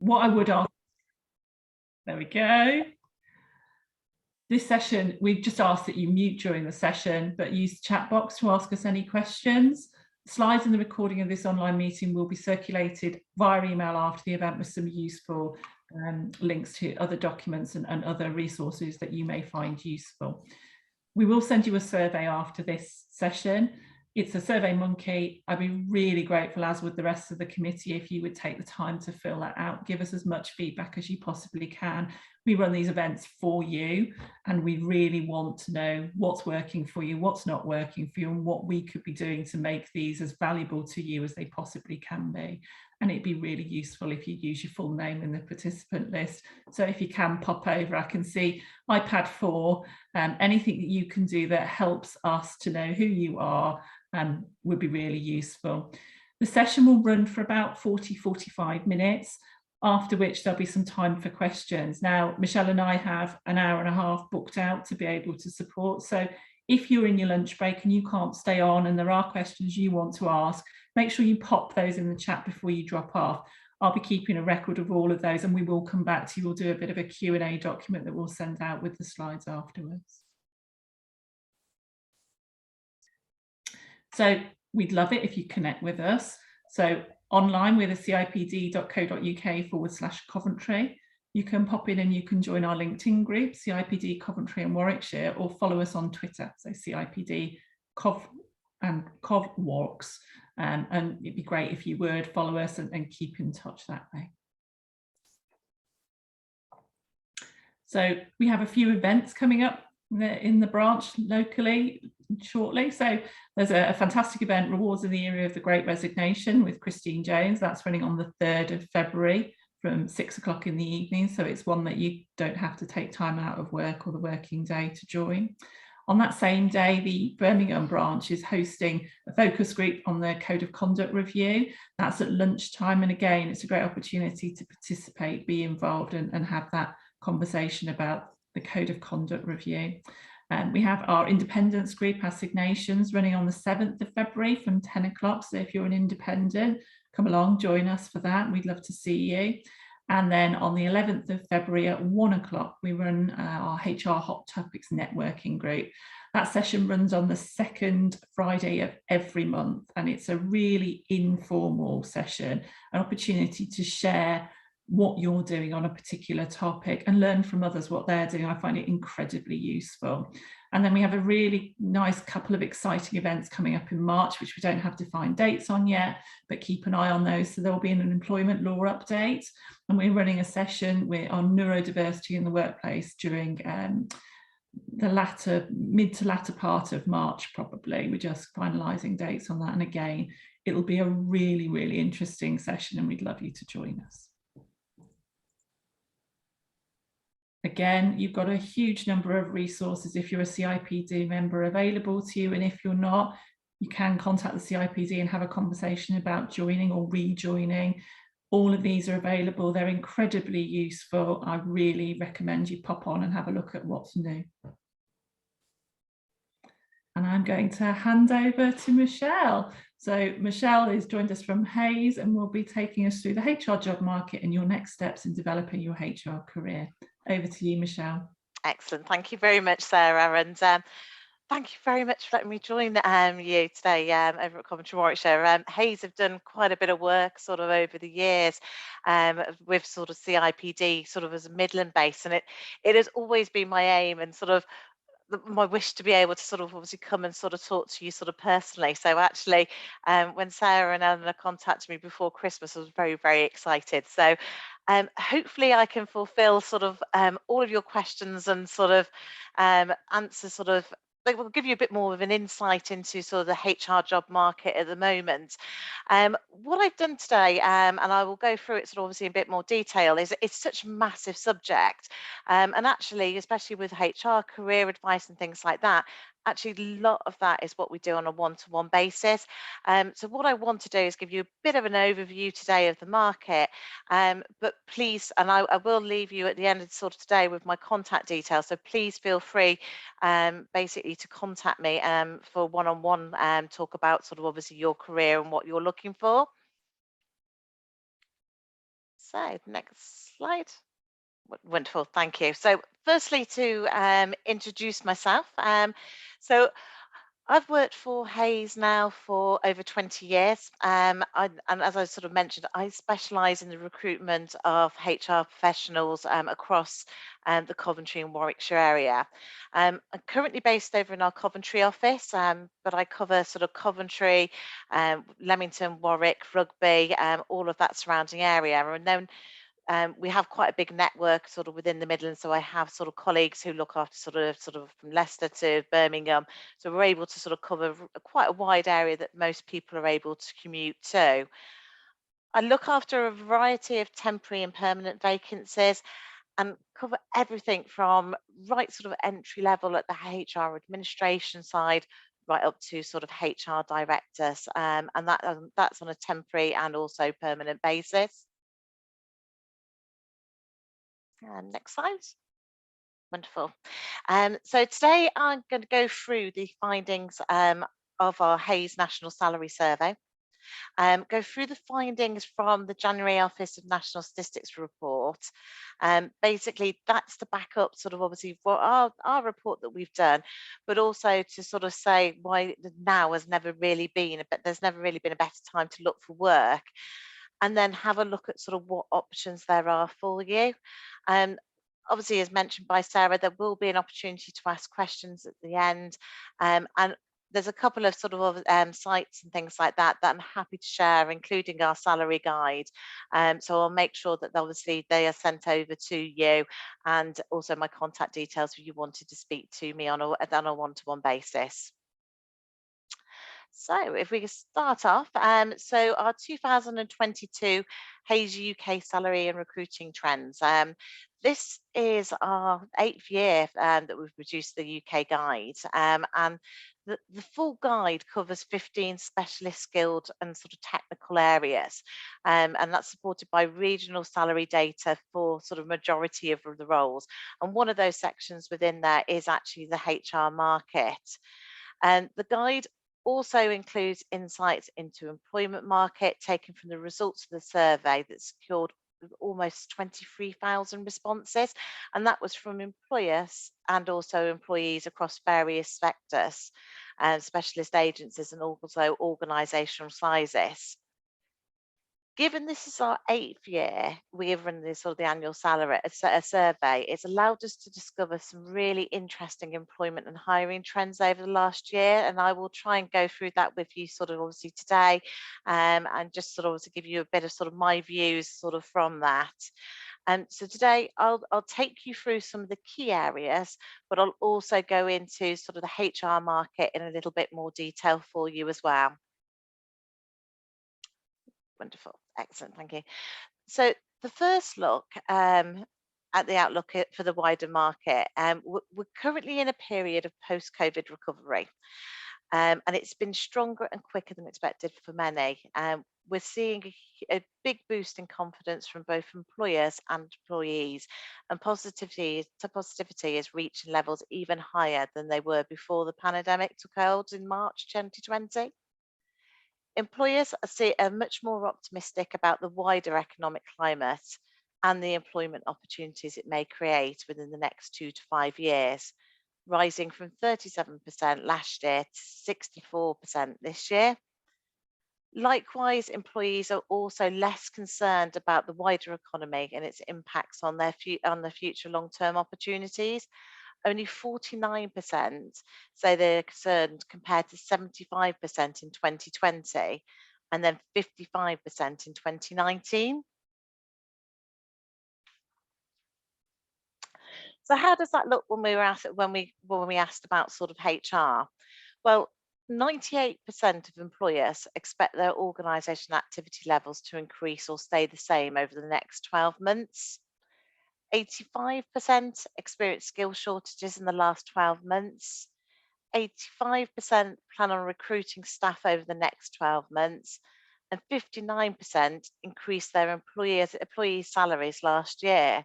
what I would ask, there we go. This session, we've just asked that you mute during the session, but use the chat box to ask us any questions. Slides and the recording of this online meeting will be circulated via email after the event with some useful links to other documents and other resources that you may find useful. We will send you a survey after this session. It's a Survey Monkey. I'd be really grateful, as would the rest of the committee, if you would take the time to fill that out. Give us as much feedback as you possibly can. We run these events for you, and we really want to know what's working for you, what's not working for you, and what we could be doing to make these as valuable to you as they possibly can be. And it'd be really useful if you use your full name in the participant list. So if you can pop over, I can see iPad 4, anything that you can do that helps us to know who you are would be really useful. The session will run for about 40-45 minutes, after which there'll be some time for questions. Now, Michelle and I have an hour and a half booked out to be able to support. So if you're in your lunch break and you can't stay on and there are questions you want to ask, make sure you pop those in the chat before you drop off. I'll be keeping a record of all of those, and we will come back to you. We'll do a bit of a Q&A document that we'll send out with the slides afterwards. So we'd love it if you connect with us. So online, we're the cipd.co.uk/Coventry. You can pop in and you can join our LinkedIn group, CIPD Coventry and Warwickshire, or follow us on Twitter, so CIPD Cov Warks. And it'd be great if you would follow us and keep in touch that way. So we have a few events coming up in the branch locally shortly. So there's a fantastic event, Rewards in the Area of the Great Resignation, with Christine Jones. That's running on the 3rd of February from 6 o'clock in the evening. So it's one that you don't have to take time out of work or the working day to join. On that same day, the Birmingham branch is hosting a focus group on the Code of Conduct review. That's at lunchtime. And again, it's a great opportunity to participate, be involved and have that conversation about the Code of Conduct review. We have our independence group assignations running on the 7th of February from 10 o'clock. So if you're an independent, come along, join us for that. We'd love to see you. And then on the 11th of February at 1 o'clock, we run our HR Hot Topics networking group. That session runs on the 2nd Friday of every month, and it's a really informal session, an opportunity to share what you're doing on a particular topic and learn from others what they're doing. I find it incredibly useful. And then we have a really nice couple of exciting events coming up in March, which we don't have defined dates on yet, but keep an eye on those. So there'll be an employment law update, and we're running a session on neurodiversity in the workplace during the mid to latter part of March, probably. We're just finalising dates on that. And again, it'll be a really, really interesting session, and we'd love you to join us. Again, you've got a huge number of resources if you're a CIPD member available to you, and if you're not, you can contact the CIPD and have a conversation about joining or rejoining. All of these are available. They're incredibly useful. I really recommend you pop on and have a look at what's new. And I'm going to hand over to Michelle. So Michelle has joined us from Hayes and will be taking us through the HR job market and your next steps in developing your HR career. Over to you, Michelle. Excellent. Thank you very much, Sarah. And thank you very much for letting me join you today over at Coventry, Warwickshire. Hayes have done quite a bit of work sort of over the years with sort of CIPD sort of as a Midland base. And it has always been my aim and sort of my wish to be able to sort of obviously come and sort of talk to you sort of personally. So actually, when Sarah and Eleanor contacted me before Christmas, I was very, very excited. So hopefully I can fulfill sort of all of your questions and sort of answer sort of, they will give you a bit more of an insight into sort of the HR job market at the moment. What I've done today, and I will go through it sort of obviously in a bit more detail, is it's such a massive subject. And actually, especially with HR career advice and things like that, actually a lot of that is what we do on a one-to-one basis. So what I want to do is give you a bit of an overview today of the market, but please, and I will leave you at the end of sort of today with my contact details, so please feel free basically to contact me for one-on-one talk about sort of obviously your career and what you're looking for. So next slide. Wonderful, thank you. So firstly, to introduce myself. So I've worked for Hayes now for over 20 years. And as I sort of mentioned, I specialise in the recruitment of HR professionals across the Coventry and Warwickshire area. I'm currently based over in our Coventry office, but I cover sort of Coventry, Leamington, Warwick, Rugby, all of that surrounding area. And then we have quite a big network sort of within the Midlands, so I have sort of colleagues who look after sort of from Leicester to Birmingham. So we're able to sort of cover quite a wide area that most people are able to commute to. I look after a variety of temporary and permanent vacancies and cover everything from right sort of entry level at the HR administration side right up to sort of HR directors, and that's on a temporary and also permanent basis. Next slide. Wonderful. So today I'm going to go through the findings of our Hayes National Salary Survey. Go through the findings from the January Office of National Statistics report. Basically, that's to back up sort of obviously what our report that we've done, but also to sort of say why now has never really been, but there's never really been a better time to look for work. And then have a look at sort of what options there are for you. Obviously, as mentioned by Sarah, there will be an opportunity to ask questions at the end. And there's a couple of sort of sites and things like that that I'm happy to share, including our salary guide. So I'll make sure that obviously they are sent over to you, and also my contact details if you wanted to speak to me on a one-to-one basis. So if we start off, so our 2022 Hayes UK salary and recruiting trends. This is our 8th year that we've produced the UK guide, and the full guide covers 15 specialist skilled and sort of technical areas, and that's supported by regional salary data for sort of majority of the roles. And one of those sections within there is actually the HR market. And the guide also includes insights into employment market taken from the results of the survey that secured almost 23,000 responses, and that was from employers and also employees across various sectors and specialist agencies and also organisational sizes. Given this is our 8th year, we have run this sort of the annual salary a survey. It's allowed us to discover some really interesting employment and hiring trends over the last year, and I will try and go through that with you sort of obviously today, and just sort of to give you a bit of sort of my views sort of from that. So today I'll take you through some of the key areas, but I'll also go into sort of the HR market in a little bit more detail for you as well. Wonderful. Excellent. Thank you. So the first look at the outlook for the wider market, we're currently in a period of post-COVID recovery, and it's been stronger and quicker than expected for many. We're seeing a big boost in confidence from both employers and employees, and positivity is reaching levels even higher than they were before the pandemic took hold in March 2020. Employers are much more optimistic about the wider economic climate and the employment opportunities it may create within the next 2 to 5 years, rising from 37% last year to 64% this year. Likewise, employees are also less concerned about the wider economy and its impacts on their future long-term opportunities. Only 49% say they're concerned compared to 75% in 2020 and then 55% in 2019. So how does that look when we asked about sort of HR? Well, 98% of employers expect their organisation activity levels to increase or stay the same over the next 12 months. 85% experience skill shortages in the last 12 months. 85% plan on recruiting staff over the next 12 months. And 59% increased their employee salaries last year.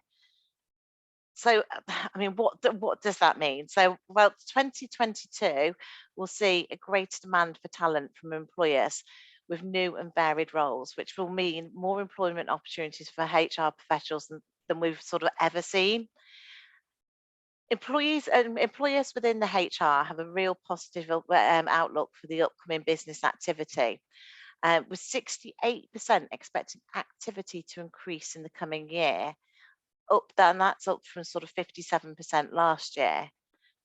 So, I mean, what does that mean? So, well, 2022 will see a greater demand for talent from employers, with new and varied roles, which will mean more employment opportunities for HR professionals than we've sort of ever seen. Employees and employers within the HR have a real positive outlook for the upcoming business activity, with 68% expecting activity to increase in the coming year. That's up from sort of 57% last year.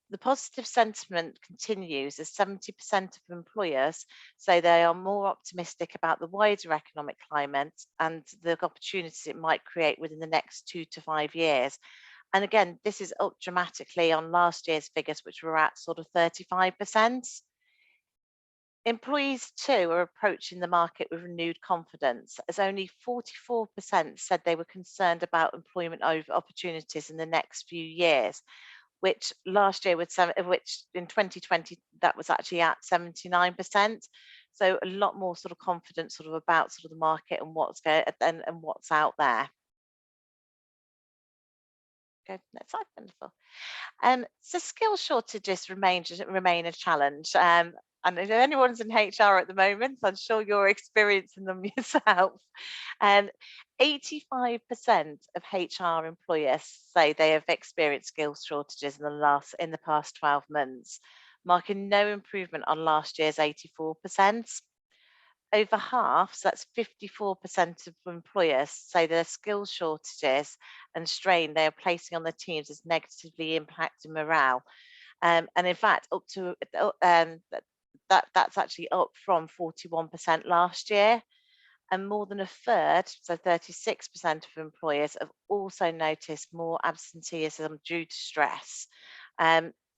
The positive sentiment continues as 70% of employers say they are more optimistic about the wider economic climate and the opportunities it might create within the next 2 to 5 years. And again, this is up dramatically on last year's figures, which were at sort of 35%. Employees too are approaching the market with renewed confidence, as only 44% said they were concerned about employment opportunities in the next few years, which last year which in 2020 that was actually at 79%. So a lot more sort of confidence sort of about sort of the market and what's going and what's out there. Go next slide, wonderful. So skill shortages remain a challenge. And if anyone's in HR at the moment, I'm sure you're experiencing them yourself. 85% of HR employers say they have experienced skill shortages in the past 12 months, marking no improvement on last year's 84%. Over half, so that's 54% of employers, say their skill shortages and strain they are placing on their teams is negatively impacting morale. And in fact, up to that's actually up from 41% last year. And more than a third, so 36% of employers have also noticed more absenteeism due to stress.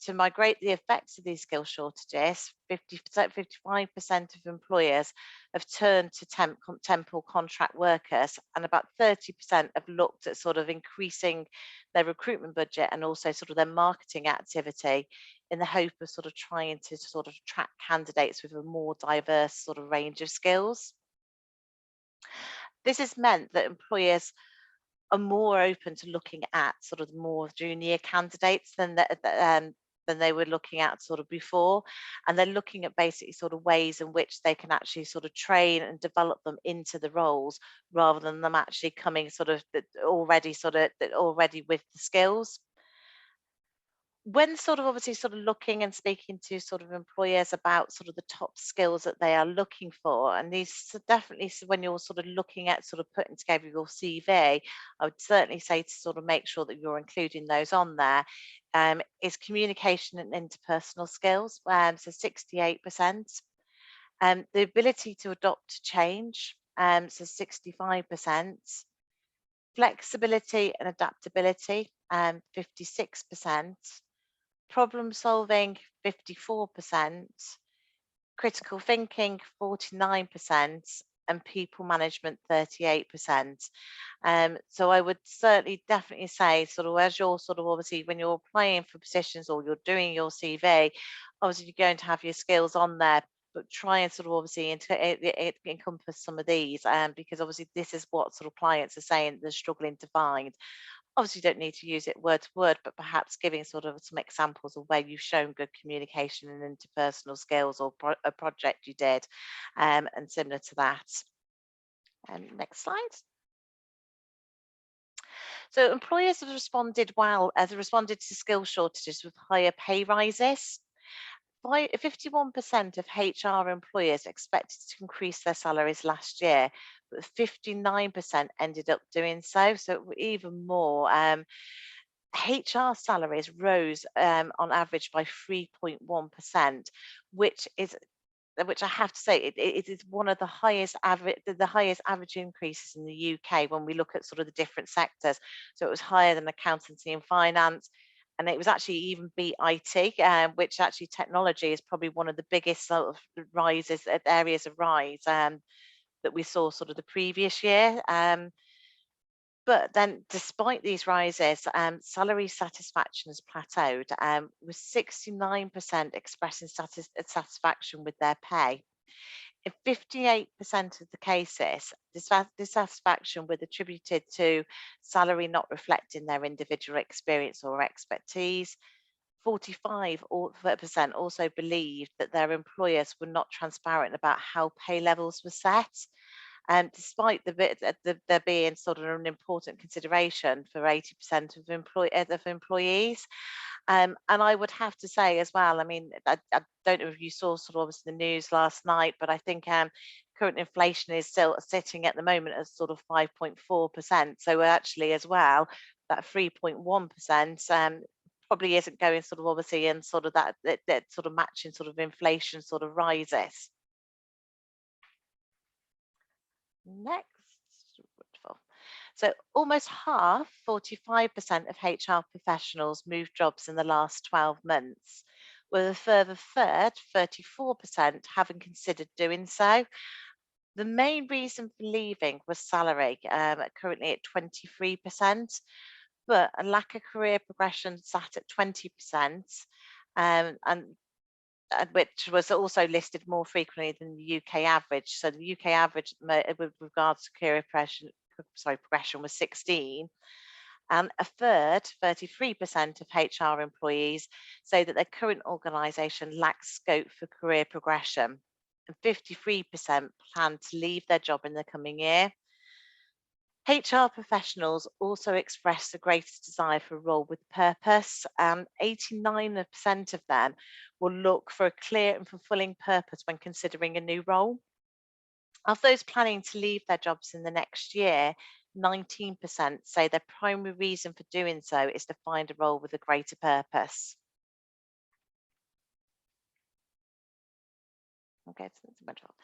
To migrate the effects of these skill shortages, 55% of employers have turned to temp or contract workers, and about 30% have looked at sort of increasing their recruitment budget and also sort of their marketing activity in the hope of sort of trying to sort of attract candidates with a more diverse sort of range of skills. This has meant that employers are more open to looking at sort of more junior candidates than they were looking at sort of before, and they're looking at basically sort of ways in which they can actually sort of train and develop them into the roles rather than them actually coming sort of already with the skills. When sort of obviously sort of looking and speaking to sort of employers about sort of the top skills that they are looking for, and these definitely when you're sort of looking at sort of putting together your CV, I would certainly say to sort of make sure that you're including those on there, is communication and interpersonal skills, so 68%, the ability to adopt to change, so 65%, flexibility and adaptability, 56%, problem solving 54%, critical thinking 49%, and people management 38%. So I would certainly definitely say sort of as you're sort of obviously when you're applying for positions or you're doing your CV, obviously you're going to have your skills on there, but try and sort of obviously encompass some of these, because obviously this is what sort of clients are saying they're struggling to find. Obviously, you don't need to use it word to word, but perhaps giving sort of some examples of where you've shown good communication and interpersonal skills or a project you did, and similar to that. Next slide. So employers have responded to skill shortages with higher pay rises. 51% of HR employers expected to increase their salaries last year, but 59% ended up doing so. So even more. HR salaries rose on average by 3.1%, which I have to say it is one of the highest average increases in the UK when we look at sort of the different sectors. So it was higher than accountancy and finance, and it was actually even beat IT, which actually technology is probably one of the biggest sort of areas of rise that we saw sort of the previous year. But then, despite these rises, salary satisfaction has plateaued, with 69% expressing satisfaction with their pay. In 58% of the cases, dissatisfaction was attributed to salary not reflecting their individual experience or expertise. 45% also believed that their employers were not transparent about how pay levels were set. And despite there being sort of an important consideration for 80% of employees, and I would have to say as well, I mean, I don't know if you saw sort of obviously the news last night, but I think current inflation is still sitting at the moment at sort of 5.4%. So actually as well, that 3.1% probably isn't going sort of obviously in sort of that sort of matching sort of inflation sort of rises. Next. Wonderful. So almost half, 45% of HR professionals moved jobs in the last 12 months, with a further third, 34%, having considered doing so. The main reason for leaving was salary, currently at 23%, but a lack of career progression sat at 20%, and which was also listed more frequently than the UK average. So the UK average with regards to career progression was 16. And a third, 33% of HR employees say that their current organisation lacks scope for career progression. And 53% plan to leave their job in the coming year. HR professionals also express the greatest desire for a role with purpose. 89% of them will look for a clear and fulfilling purpose when considering a new role. Of those planning to leave their jobs in the next year, 19% say their primary reason for doing so is to find a role with a greater purpose. Okay, so that's wonderful.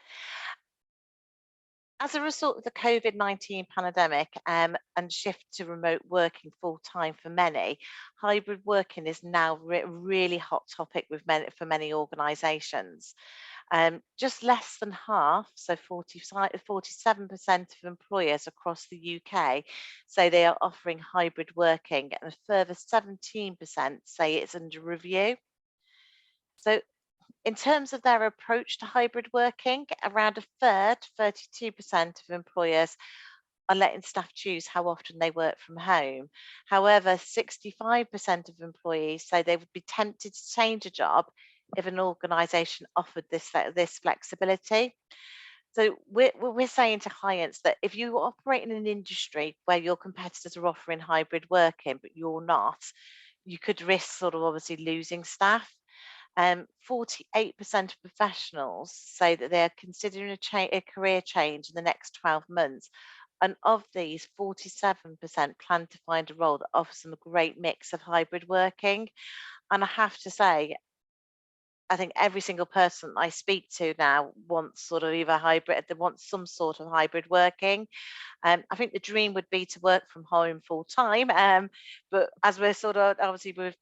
As a result of the COVID-19 pandemic and shift to remote working full time for many, hybrid working is now a really hot topic for many organisations. Just less than half, so 47% of employers across the UK say they are offering hybrid working, and a further 17% say it's under review. So in terms of their approach to hybrid working, around a third, 32% of employers are letting staff choose how often they work from home. However, 65% of employees say they would be tempted to change a job if an organisation offered this flexibility. So we're saying to clients that if you operate in an industry where your competitors are offering hybrid working, but you're not, you could risk sort of obviously losing staff. 48% of professionals say that they're considering a career change in the next 12 months. And of these, 47% plan to find a role that offers them a great mix of hybrid working. And I have to say, I think every single person I speak to now wants sort of either hybrid, they want some sort of hybrid working. I think the dream would be to work from home full time, but as we're sort of obviously with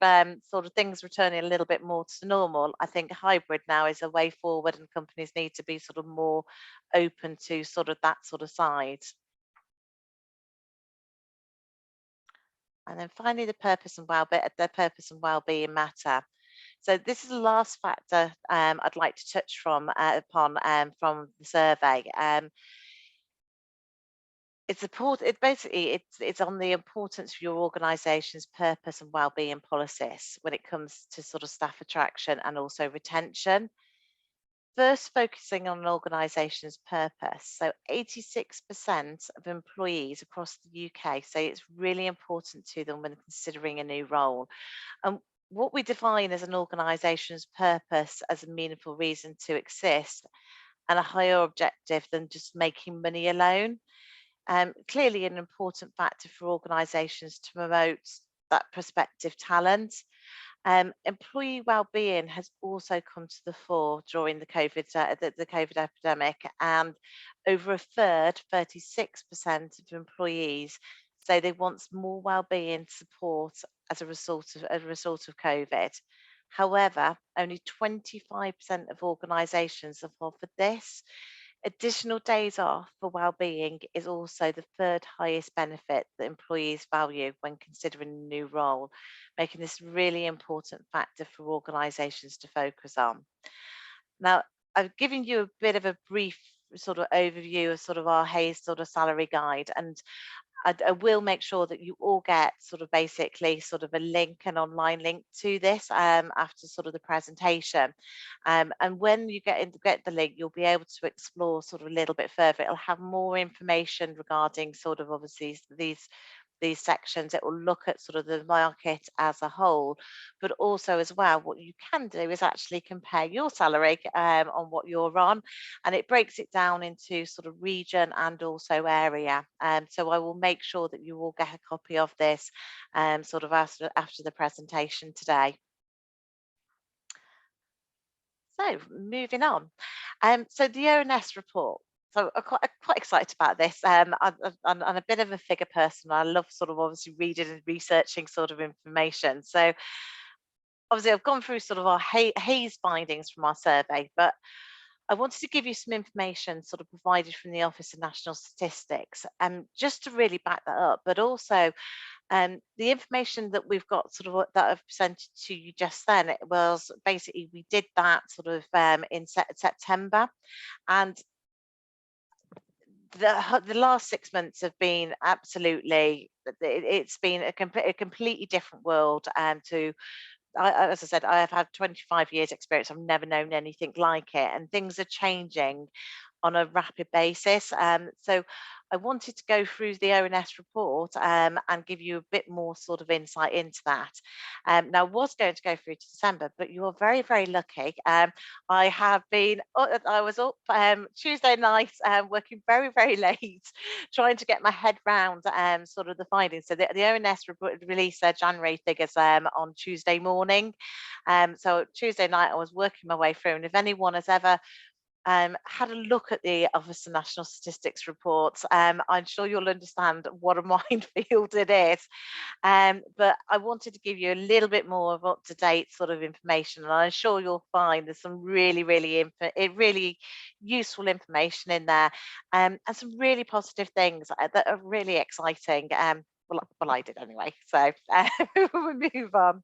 sort of things returning a little bit more to normal, I think hybrid now is a way forward, and companies need to be sort of more open to sort of that sort of side. And then finally, the purpose and well-being matter. So this is the last factor I'd like to touch upon from the survey. It's on the importance of your organisation's purpose and wellbeing policies when it comes to sort of staff attraction and also retention. First, focusing on an organisation's purpose. So 86% of employees across the UK say it's really important to them when considering a new role. And what we define as an organisation's purpose as a meaningful reason to exist and a higher objective than just making money alone. Clearly an important factor for organisations to promote that prospective talent. Employee wellbeing has also come to the fore during the COVID epidemic, and over a third, 36% of employees say they want more wellbeing support as a result of COVID. However, only 25% of organisations have offered this. Additional days off for wellbeing is also the third highest benefit that employees value when considering a new role, making this a really important factor for organisations to focus on. Now, I've given you a bit of a brief sort of overview of sort of our Hayes sort of salary guide, and I will make sure that you all get sort of basically sort of a link, an online link to this after sort of the presentation. And when you get the link, you'll be able to explore sort of a little bit further. It'll have more information regarding sort of obviously these sections. It will look at sort of the market as a whole, but also as well, what you can do is actually compare your salary on what you're on, and it breaks it down into sort of region and also area. So I will make sure that you will get a copy of this sort of after the presentation today. So moving on, so the ONS report. So I'm quite excited about this. I'm a bit of a figure person. I love sort of obviously reading and researching sort of information. So obviously I've gone through sort of our haze findings from our survey, but I wanted to give you some information sort of provided from the Office of National Statistics, just to really back that up, but also the information that we've got sort of that I've presented to you just then, it was basically we did that sort of in September, and the last 6 months have been absolutely, it's been a completely different world to as I said, I have had 25 years experience. I've never known anything like it, and things are changing on a rapid basis. So I wanted to go through the ONS report and give you a bit more sort of insight into that. Now, I was going to go through to December, but you are very, very lucky. I have been, I was up Tuesday night working very, very late, trying to get my head round sort of the findings. So the ONS report released their January figures on Tuesday morning. So Tuesday night, I was working my way through, and if anyone has ever had a look at the Office of National Statistics reports, I'm sure you'll understand what a minefield it is. But I wanted to give you a little bit more of up-to-date sort of information, and I'm sure you'll find there's some really, really useful information in there, and some really positive things that are really exciting. Well, I did anyway. So we'll move on.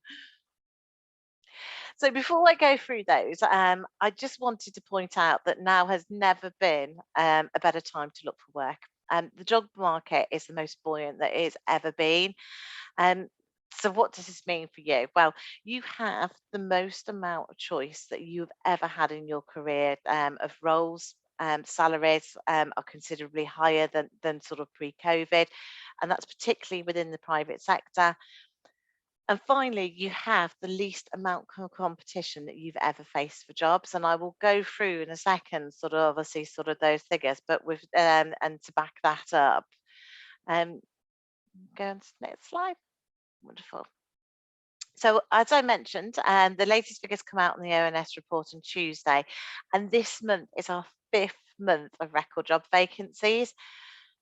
So before I go through those, I just wanted to point out that now has never been a better time to look for work. The job market is the most buoyant that it's ever been. So what does this mean for you? Well, you have the most amount of choice that you've ever had in your career of roles. Salaries are considerably higher than sort of pre-COVID, and that's particularly within the private sector. And finally, you have the least amount of competition that you've ever faced for jobs. And I will go through in a second, sort of obviously sort of those figures, but with and to back that up. Go on to the next slide. Wonderful. So as I mentioned, the latest figures come out in the ONS report on Tuesday, and this month is our 5th month of record job vacancies.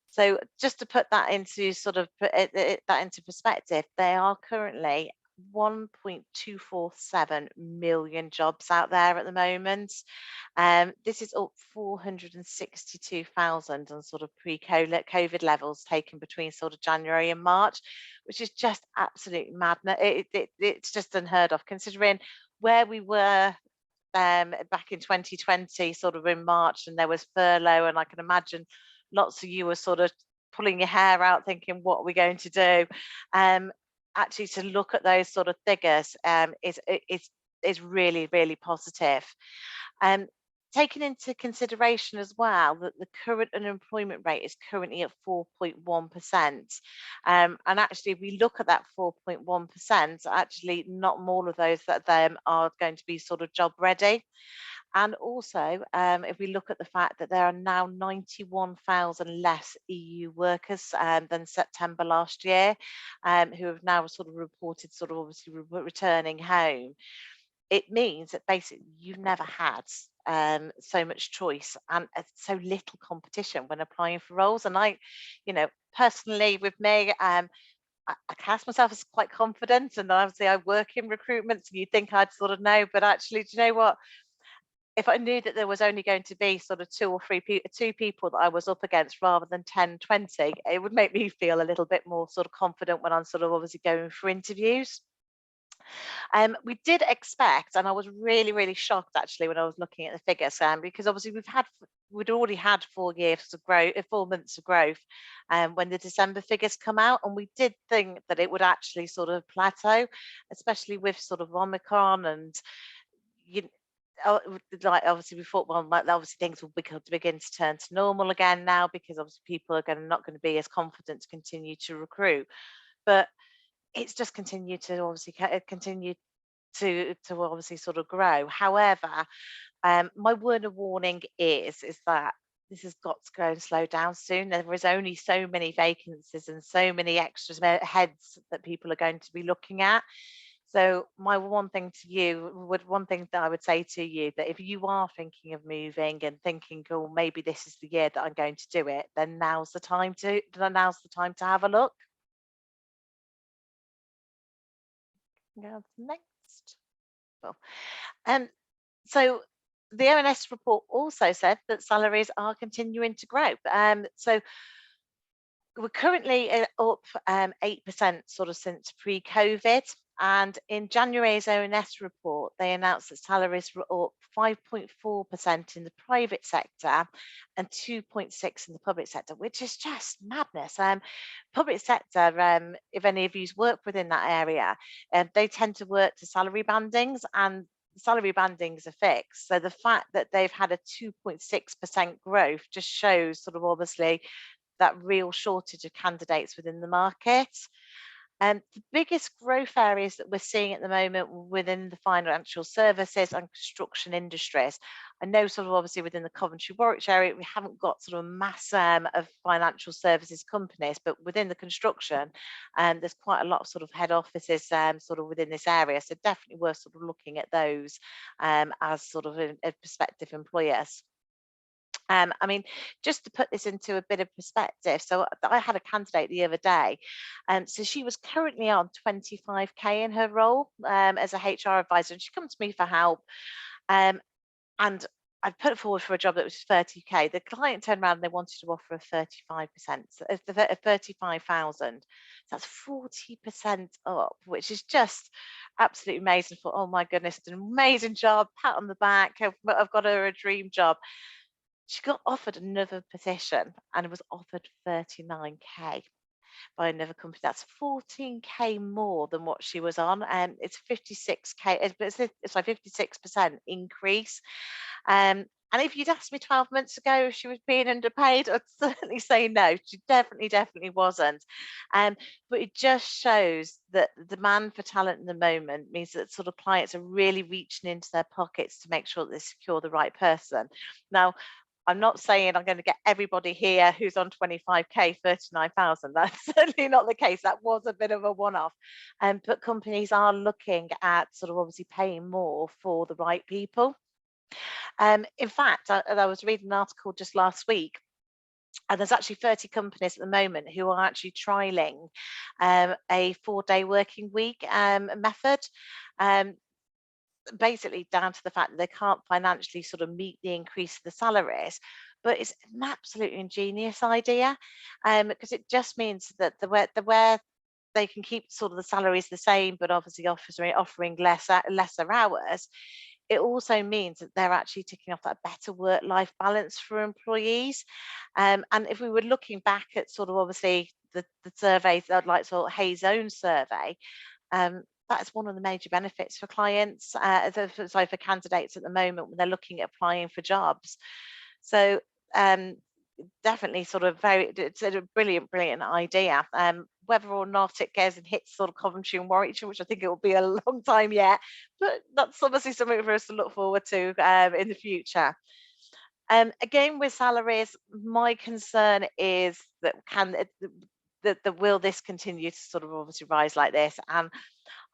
So just to put that into sort of that into perspective, there are currently 1.247 million jobs out there at the moment. This is up 462,000 on sort of pre-COVID levels taken between sort of January and March, which is just absolute madness. It's just unheard of, considering where we were back in 2020, sort of in March, and there was furlough, and I can imagine lots of you were sort of pulling your hair out thinking, what are we going to do? Actually, to look at those sort of figures is really, really positive. Taking into consideration as well that the current unemployment rate is currently at 4.1%. And actually, if we look at that 4.1%, actually not all of those that are going to be sort of job ready. And also, if we look at the fact that there are now 91,000 less EU workers than September last year, who have now sort of reported sort of obviously returning home, it means that basically you've never had so much choice and so little competition when applying for roles. And I, personally with me, I cast myself as quite confident, and obviously I work in recruitment, so you think I'd sort of know, but actually, do you know what? If I knew that there was only going to be sort of two people that I was up against rather than 10, 20, it would make me feel a little bit more sort of confident when I'm sort of obviously going for interviews. We did expect, and I was really, really shocked actually when I was looking at the figures, because obviously we'd already had 4 years of growth, 4 months of growth, when the December figures come out, and we did think that it would actually sort of plateau, especially with sort of Omicron and you. Like obviously we thought, well, like, obviously things will begin to turn to normal again now, because obviously people are not going to be as confident to continue to recruit, but it's just continued to obviously continue to obviously sort of grow. However, my word of warning is that this has got to go and slow down soon. There is only so many vacancies and so many extra heads that people are going to be looking at. So my one thing that I would say to you, that if you are thinking of moving and thinking, oh, maybe this is the year that I'm going to do it, then now's the time to have a look. Go next. Well, so the ONS report also said that salaries are continuing to grow. So we're currently up 8% sort of since pre-COVID. And in January's ONS report, they announced that salaries were up 5.4% in the private sector and 2.6% in the public sector, which is just madness. Public sector, if any of you work within that area, they tend to work to salary bandings, and salary bandings are fixed. So the fact that they've had a 2.6% growth just shows sort of obviously that real shortage of candidates within the market. And the biggest growth areas that we're seeing at the moment within the financial services and construction industries. I know sort of obviously within the Coventry Warwickshire area, we haven't got sort of a mass of financial services companies, but within the construction, there's quite a lot of sort of head offices sort of within this area. So definitely worth sort of looking at those as sort of a prospective employers. I mean, just to put this into a bit of perspective, so I had a candidate the other day, and so she was currently on 25k in her role as a HR advisor, and she comes to me for help, and I put it forward for a job that was 30k. The client turned around and they wanted to offer a 35%, so 35,000. That's 40% up, which is just absolutely amazing. For oh my goodness, an amazing job, pat on the back. I've got her a dream job. She got offered another position and was offered 39k by another company. That's 14k more than what she was on, and it's 56k. It's like 56% increase. And if you'd asked me 12 months ago if she was being underpaid, I'd certainly say no. She definitely wasn't. But it just shows that the demand for talent in the moment means that sort of clients are really reaching into their pockets to make sure that they secure the right person. Now, I'm not saying I'm going to get everybody here who's on 25k, 39,000. That's certainly not the case. That was a bit of a one-off. But companies are looking at sort of obviously paying more for the right people. In fact, I was reading an article just last week, and there's actually 30 companies at the moment who are actually trialing a 4-day working week method. Basically down to the fact that they can't financially sort of meet the increase of the salaries, but it's an absolutely ingenious idea, because it just means that where they can keep sort of the salaries the same, but obviously offering lesser hours. It also means that they're actually ticking off that better work-life balance for employees. And if we were looking back at sort of obviously the surveys, like sort of Hayes' own survey, that's one of the major benefits for clients, for candidates at the moment when they're looking at applying for jobs. So definitely sort of it's a brilliant idea. Whether or not it goes and hits sort of Coventry and Warwickshire, which I think it will be a long time yet, but that's obviously something for us to look forward to in the future. Again, with salaries, my concern is that will this continue to sort of obviously rise like this? And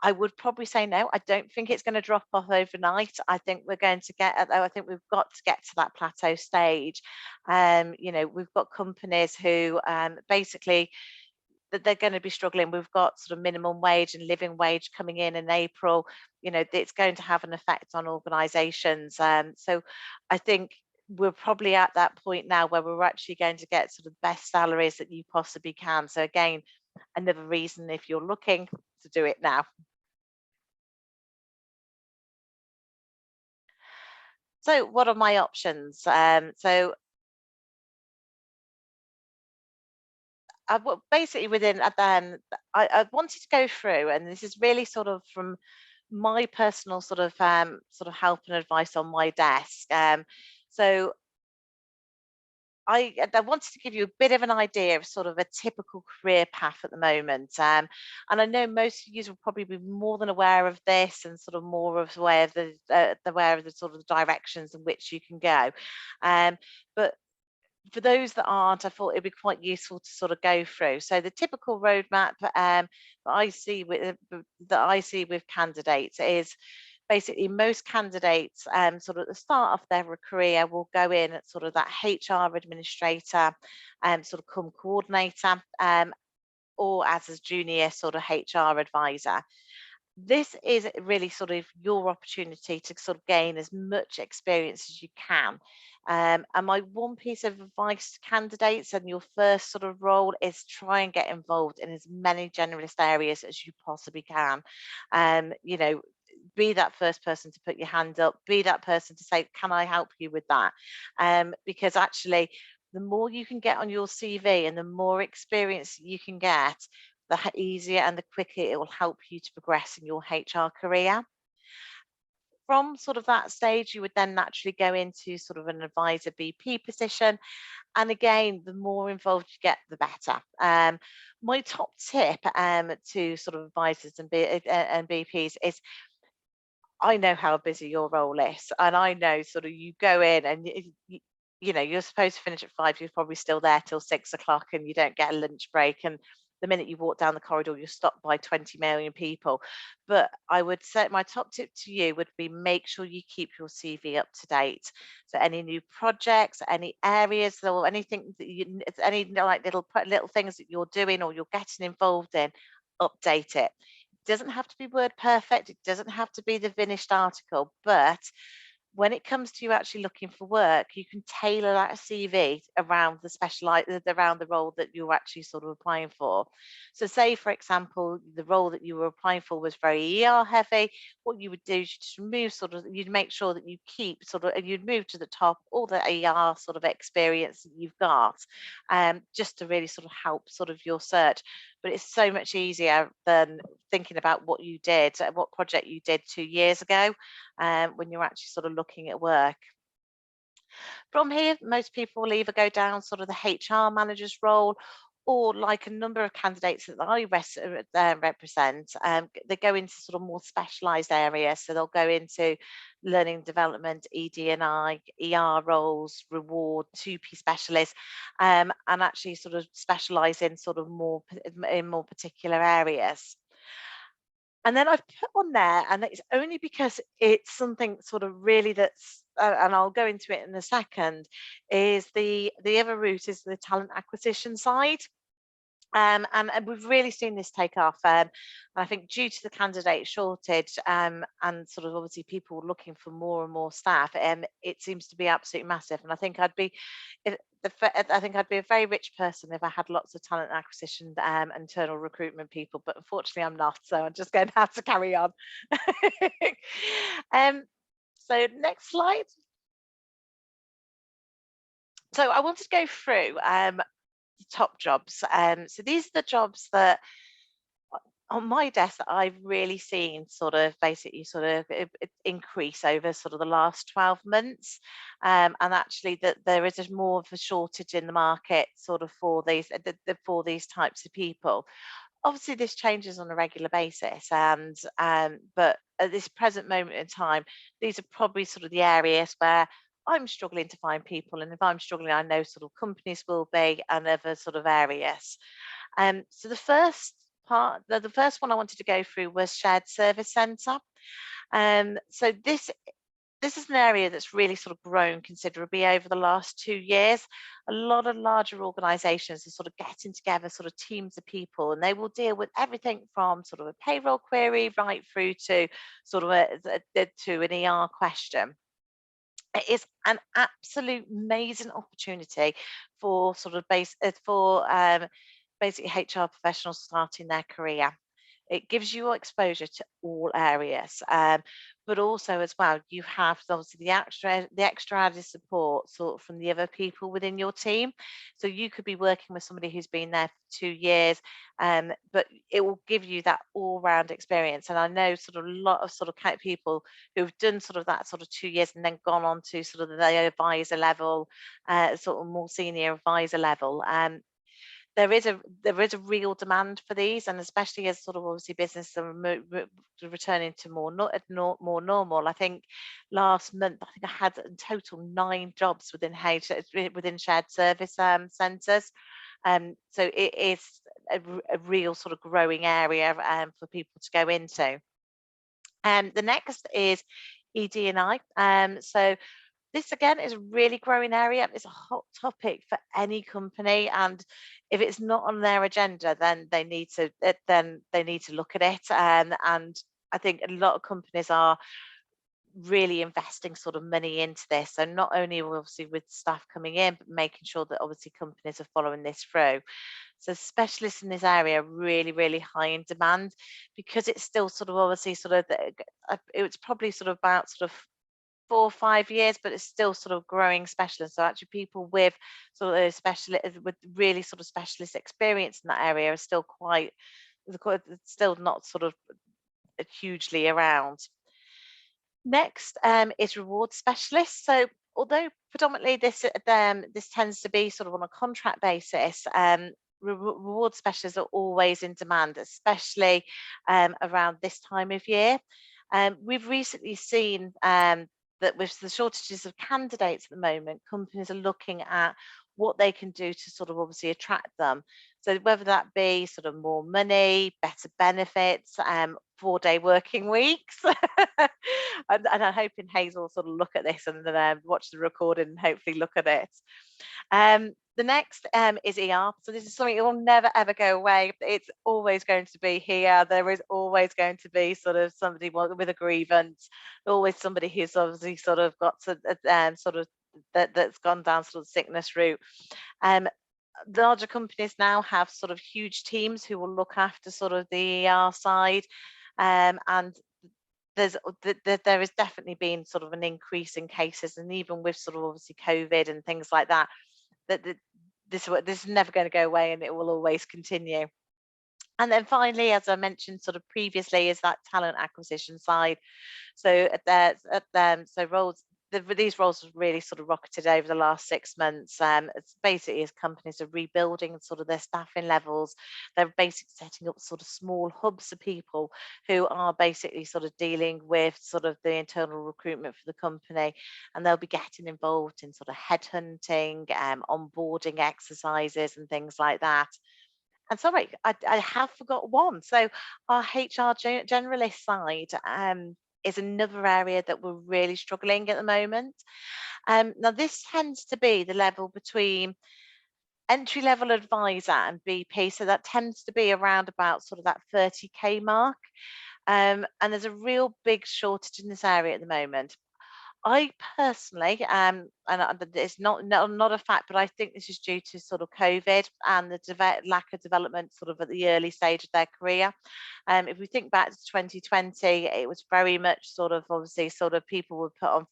I would probably say no. I don't think it's going to drop off overnight. I think we've got to get to that plateau stage. We've got companies who basically that they're going to be struggling. We've got sort of minimum wage and living wage coming in April. It's going to have an effect on organisations. So I think we're probably at that point now where we're actually going to get sort of the best salaries that you possibly can. So again, another reason if you're looking to do it now. So what are my options? So basically within then I wanted to go through, and this is really sort of from my personal sort of help and advice on my desk. So I wanted to give you a bit of an idea of sort of a typical career path at the moment. And I know most of you will probably be more than aware of this, and sort of more of aware of the sort of the directions in which you can go. But for those that aren't, I thought it'd be quite useful to sort of go through. So the typical roadmap that I see with candidates is basically most candidates sort of at the start of their career will go in at sort of that HR administrator and sort of come coordinator, or as a junior sort of HR advisor. This is really sort of your opportunity to sort of gain as much experience as you can. And my one piece of advice to candidates and your first sort of role is try and get involved in as many generalist areas as you possibly can. You know, be that first person to put your hand up, be that person to say, can I help you with that? Because actually, the more you can get on your CV and the more experience you can get, the easier and the quicker it will help you to progress in your HR career. From sort of that stage, you would then naturally go into sort of an advisor BP position. And again, the more involved you get, the better. My top tip to sort of advisors and BPs is, I know how busy your role is, and I know sort of you go in and you know you're supposed to finish at 5, you're probably still there till 6 o'clock, and you don't get a lunch break. And the minute you walk down the corridor, you're stopped by 20 million people. But I would say my top tip to you would be make sure you keep your CV up to date. So any new projects, any areas, or anything that any like little things that you're doing or you're getting involved in, update it. Doesn't have to be word perfect. It doesn't have to be the finished article, but when it comes to you actually looking for work, you can tailor that CV around around the role that you're actually sort of applying for. So say, for example, the role that you were applying for was very ER heavy. What you would do is you'd make sure that you keep and you'd move to the top all the ER sort of experience that you've got, just to really sort of help sort of your search. But it's so much easier than thinking about what project you did 2 years ago, when you're actually sort of looking at work. From here, most people will either go down sort of the HR manager's role, or like a number of candidates that I represent, they go into sort of more specialised areas. So they'll go into learning development, ED&I, ER roles, reward, 2P specialists, and actually sort of specialise in sort of more particular areas. And then I've put on there, and it's only because it's something sort of really that's, and I'll go into it in a second, is the other route is the talent acquisition side. And we've really seen this take off. And I think due to the candidate shortage, and sort of obviously people looking for more and more staff, it seems to be absolutely massive. And I think I think I'd be a very rich person if I had lots of talent acquisition, internal recruitment people, but unfortunately I'm not. So I'm just going to have to carry on. So next slide. So I wanted to go through the top jobs. So these are the jobs that on my desk that I've really seen sort of basically sort of increase over sort of the last 12 months. And actually that there is more of a shortage in the market sort of for these types of people. Obviously this changes on a regular basis, and but at this present moment in time, these are probably sort of the areas where I'm struggling to find people, and if I'm struggling, I know sort of companies will be, and other sort of areas. So the first one I wanted to go through was shared service centre. So this is an area that's really sort of grown considerably over the last 2 years. A lot of larger organisations are sort of getting together sort of teams of people, and they will deal with everything from sort of a payroll query right through to sort of to an ER question. It is an absolute amazing opportunity for sort of basically HR professionals starting their career. It gives you exposure to all areas, but also as well, you have obviously the extra added support sort of from the other people within your team. So you could be working with somebody who's been there for 2 years, but it will give you that all-round experience. And I know sort of a lot of sort of people who've done sort of that sort of 2 years and then gone on to sort of the advisor level, sort of more senior advisor level. There is a real demand for these, and especially as sort of obviously business are returning to more normal. I think last month I had in total 9 jobs within shared service centres. So it is a real sort of growing area for people to go into. The next is ED&I. So this again is a really growing area. It's a hot topic for any company, and if it's not on their agenda, then they need to look at it. And I think a lot of companies are really investing sort of money into this. So not only obviously with staff coming in, but making sure that obviously companies are following this through. So specialists in this area are really, really high in demand, because it's still sort of obviously sort of it's probably sort of about sort of 4 or 5 years, but it's still sort of growing specialists. So actually people with sort of with really sort of specialist experience in that area are still still not sort of hugely around. Next is reward specialists. So although predominantly this tends to be sort of on a contract basis, reward specialists are always in demand, especially around this time of year. We've recently seen that with the shortages of candidates at the moment, companies are looking at what they can do to sort of obviously attract them. So whether that be sort of more money, better benefits, 4-day working weeks. and I'm hoping Hayes will sort of look at this and then watch the recording and hopefully look at it. The next is ER. So this is something that will never ever go away. It's always going to be here. There is always going to be sort of somebody with a grievance, always somebody who's obviously sort of got to sort of that's gone down sort of sickness route. Larger companies now have sort of huge teams who will look after sort of the ER side, and there has definitely been sort of an increase in cases, and even with sort of obviously COVID and things like that, this is never going to go away, and it will always continue. And then finally, as I mentioned sort of previously, is that talent acquisition side. So these roles have really sort of rocketed over the last 6 months. It's basically as companies are rebuilding sort of their staffing levels, they're basically setting up sort of small hubs of people who are basically sort of dealing with sort of the internal recruitment for the company, and they'll be getting involved in sort of headhunting, onboarding exercises and things like that. And sorry, I have forgot one. So our HR generalist side is another area that we're really struggling at the moment. Now, this tends to be the level between entry level advisor and BP. So that tends to be around about sort of that 30K mark. And there's a real big shortage in this area at the moment. I personally, it's not a fact, but I think this is due to sort of COVID and the lack of development sort of at the early stage of their career. If we think back to 2020, it was very much sort of obviously sort of people were put on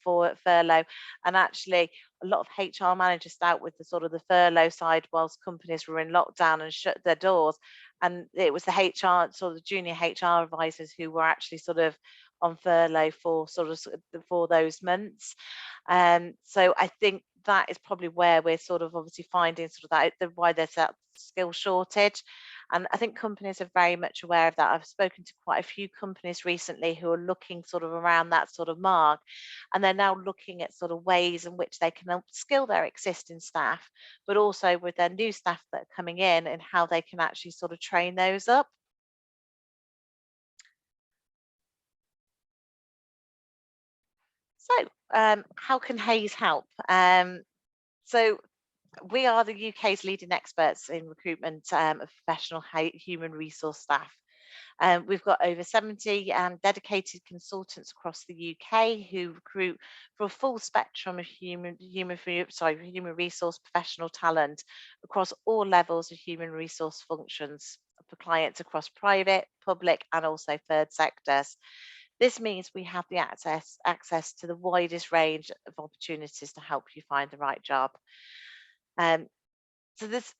furlough, and actually a lot of HR managers dealt with the sort of the furlough side whilst companies were in lockdown and shut their doors. And it was the HR, sort of the junior HR advisors who were actually sort of on furlough for those months. So I think that is probably where we're sort of obviously finding sort of why there's that skill shortage. And I think companies are very much aware of that. I've spoken to quite a few companies recently who are looking sort of around that sort of mark, and they're now looking at sort of ways in which they can upskill their existing staff, but also with their new staff that are coming in and how they can actually sort of train those up. So, how can Hayes help? So, we are the UK's leading experts in recruitment of professional human resource staff. We've got over 70 dedicated consultants across the UK who recruit for a full spectrum of human resource professional talent across all levels of human resource functions for clients across private, public, and also third sectors. This means we have the access to the widest range of opportunities to help you find the right job. Um, so there's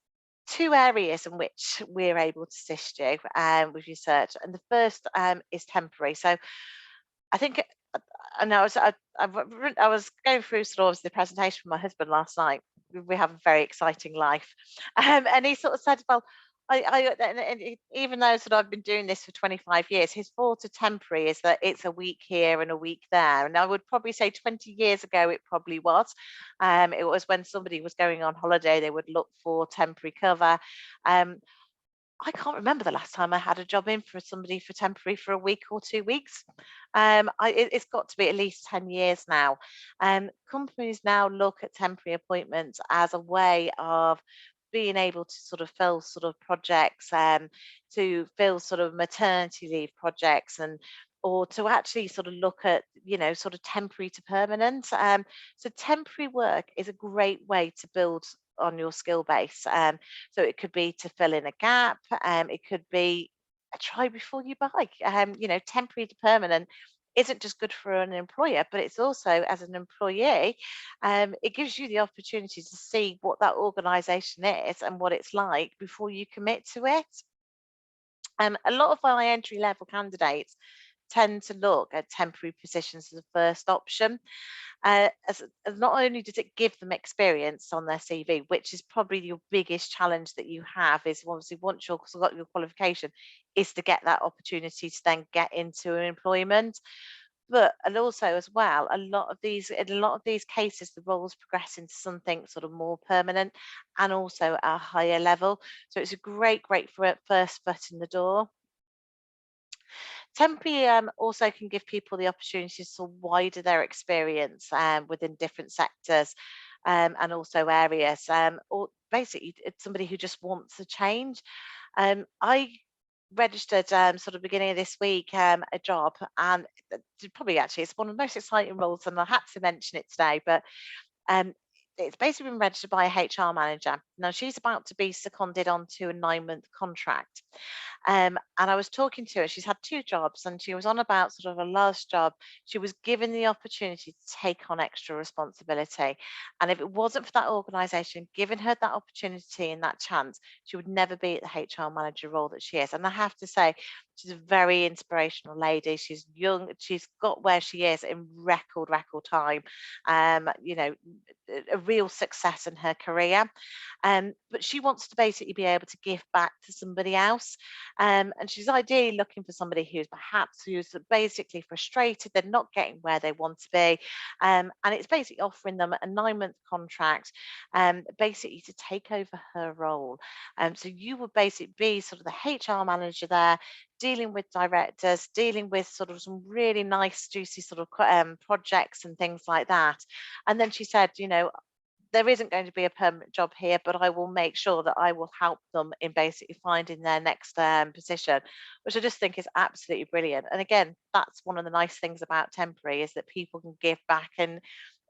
two areas in which we're able to assist you with your search, and the first is temporary. So I think, and I was going through sort of the presentation with my husband last night. We have a very exciting life, and he sort of said, "Well, even though sort of I've been doing this for 25 years, his thought of temporary is that it's a week here and a week there." And I would probably say 20 years ago, it probably was. It was when somebody was going on holiday, they would look for temporary cover. Um, I can't remember the last time I had a job in for somebody for temporary for a week or 2 weeks. It's got to be at least 10 years now. Companies now look at temporary appointments as a way of being able to sort of fill sort of projects, to fill sort of maternity leave projects, and or to actually sort of look at, sort of temporary to permanent. So temporary work is a great way to build on your skill base. So it could be to fill in a gap. It could be a try before you buy. Temporary to permanent isn't just good for an employer, but it's also, as an employee, it gives you the opportunity to see what that organisation is and what it's like before you commit to it. A lot of our entry level candidates tend to look at temporary positions as a first option. As not only does it give them experience on their CV, which is probably your biggest challenge that you have, is obviously once you've got your qualification, is to get that opportunity to then get into an employment. But and also as well, in a lot of these cases, the roles progress into something sort of more permanent and also at a higher level. So it's a great for a first foot in the door. Temporary also can give people the opportunity to widen their experience within different sectors, and also areas. Or basically, it's somebody who just wants a change. I registered sort of beginning of this week a job, and probably actually it's one of the most exciting roles, and I had to mention it today. But um, it's basically been registered by a HR manager. Now she's about to be seconded onto a 9-month contract. And I was talking to her. She's had 2 jobs, and she was on about sort of a last job. She was given the opportunity to take on extra responsibility. And if it wasn't for that organisation giving her that opportunity and that chance, she would never be at the HR manager role that she is. And I have to say, she's a very inspirational lady. She's young. She's got where she is in record time. A real success in her career. But she wants to basically be able to give back to somebody else. And she's ideally looking for somebody who's basically frustrated, they're not getting where they want to be. And it's basically offering them a 9-month contract, basically to take over her role. So you would basically be sort of the HR manager there, dealing with directors, dealing with sort of some really nice, juicy sort of projects and things like that. And then she said, there isn't going to be a permanent job here, but I will make sure that I will help them in basically finding their next position, which I just think is absolutely brilliant. And again, that's one of the nice things about temporary, is that people can give back and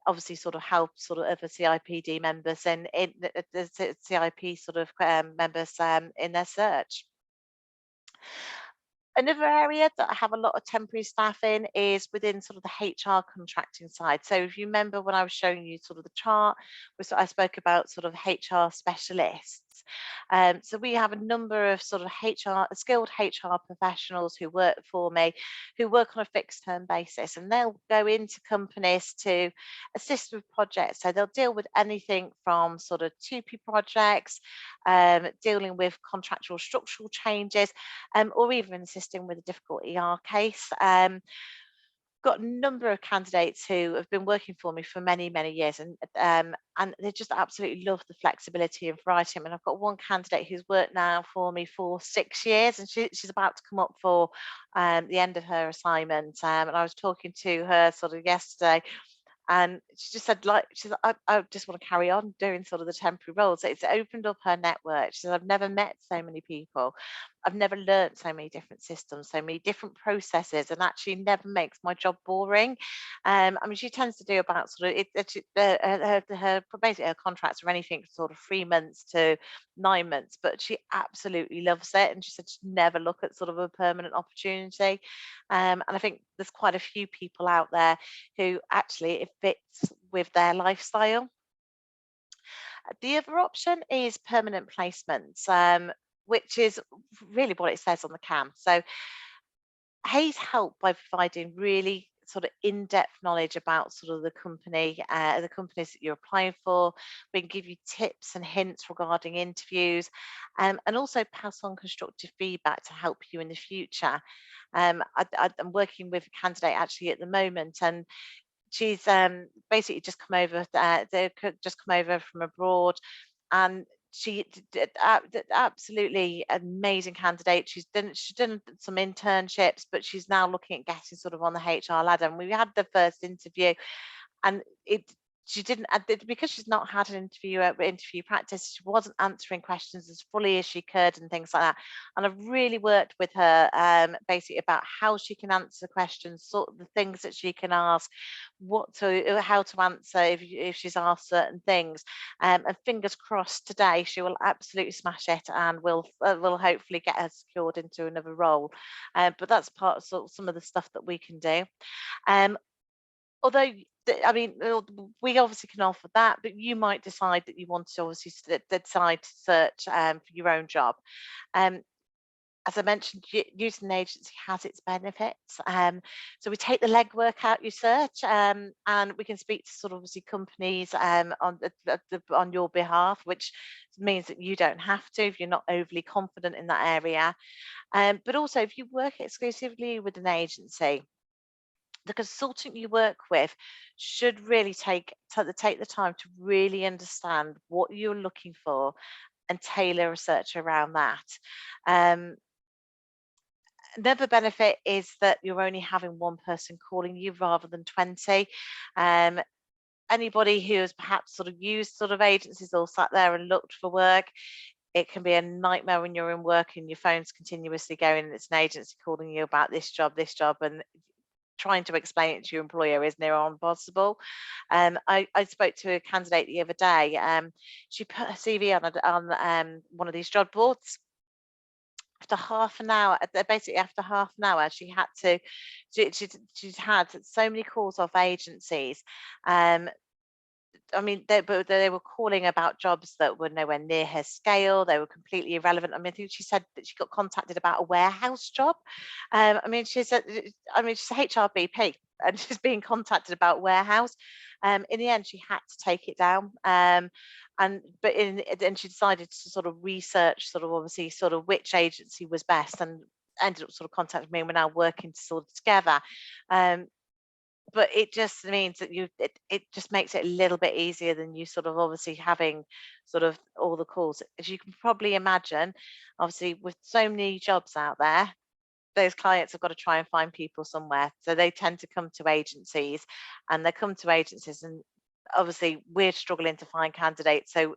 obviously sort of help sort of other CIPD members and in the CIP sort of members in their search. Another area that I have a lot of temporary staff in is within sort of the HR contracting side. So if you remember when I was showing you sort of the chart, I spoke about sort of HR specialists. So we have a number of sort of skilled HR professionals who work for me, who work on a fixed term basis, and they'll go into companies to assist with projects. So they'll deal with anything from sort of 2P projects, dealing with contractual structural changes, or even assisting with a difficult ER case. Got a number of candidates who have been working for me for many years, and they just absolutely love the flexibility and variety. I mean, I've got one candidate who's worked now for me for 6 years, and she's about to come up for the end of her assignment. And I was talking to her sort of yesterday, and she just said, like, she's like, I just want to carry on doing sort of the temporary roles. It's opened up her network. She said, I've never met so many people. I've never learned so many different systems, so many different processes, and actually never makes my job boring. I mean, she tends to do about sort of basically her contracts are anything sort of 3 months to 9 months, but she absolutely loves it, and she said she'd never look at sort of a permanent opportunity. And I think there's quite a few people out there who actually it fits with their lifestyle. The other option is permanent placements, which is really what it says on the CAM. So Hayes help by providing really sort of in-depth knowledge about sort of the companies that you're applying for. We can give you tips and hints regarding interviews, and also pass on constructive feedback to help you in the future. I'm working with a candidate actually at the moment, and she's basically just come over. Just come over from abroad, and did absolutely amazing candidate. She's done some internships, but she's now looking at getting sort of on the HR ladder. And we had the first interview, and she didn't because she's not had an interview practice. She wasn't answering questions as fully as she could and things like that. And I've really worked with her basically about how she can answer questions, sort of the things that she can ask, how to answer if she's asked certain things. And fingers crossed today she will absolutely smash it, and will hopefully get her secured into another role. But that's part of sort of some of the stuff that we can do. Although, I mean, we obviously can offer that, but you might decide that you want to obviously decide to search for your own job. As I mentioned, using an agency has its benefits. So we take the legwork out your search, and we can speak to sort of obviously companies on your behalf, which means that you don't have to if you're not overly confident in that area. But also, if you work exclusively with an agency, the consultant you work with should really take the time to really understand what you're looking for and tailor a search around that. Um, Another benefit is that you're only having one person calling you rather than 20. Um, Anybody who has perhaps sort of used sort of agencies or sat there and looked for work, it can be a nightmare when you're in work and your phone's continuously going and it's an agency calling you about this job, and trying to explain it to your employer is near impossible. I spoke to a candidate the other day. She put her CV on one of these job boards. After half an hour, basically after half an hour, she had to. She'd had so many calls off agencies. I mean, they were calling about jobs that were nowhere near her scale. They were completely irrelevant. I mean, I think she said that she got contacted about a warehouse job. I mean, she said, she's HRBP and she's being contacted about warehouse. In the end, she had to take it down. Then she decided to sort of research, sort of obviously, sort of which agency was best, and ended up sort of contacting me, and we're now working sort of together. But it just means that it just makes it a little bit easier than you sort of obviously having sort of all the calls. As you can probably imagine, obviously with so many jobs out there, those clients have got to try and find people somewhere. So they tend to come to agencies, and they come to agencies, and obviously we're struggling to find candidates. So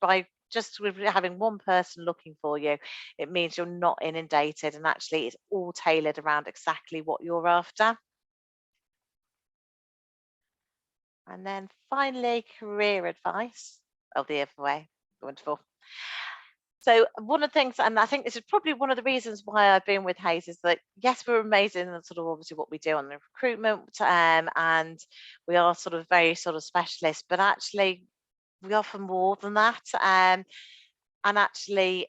by just with having one person looking for you, it means you're not inundated, and actually it's all tailored around exactly what you're after. And then finally, career advice. Oh, the other way. Wonderful. So one of the things, and I think this is probably one of the reasons why I've been with Hayes, is that yes, we're amazing and sort of obviously what we do on the recruitment, and we are sort of very sort of specialist, but actually we offer more than that. And actually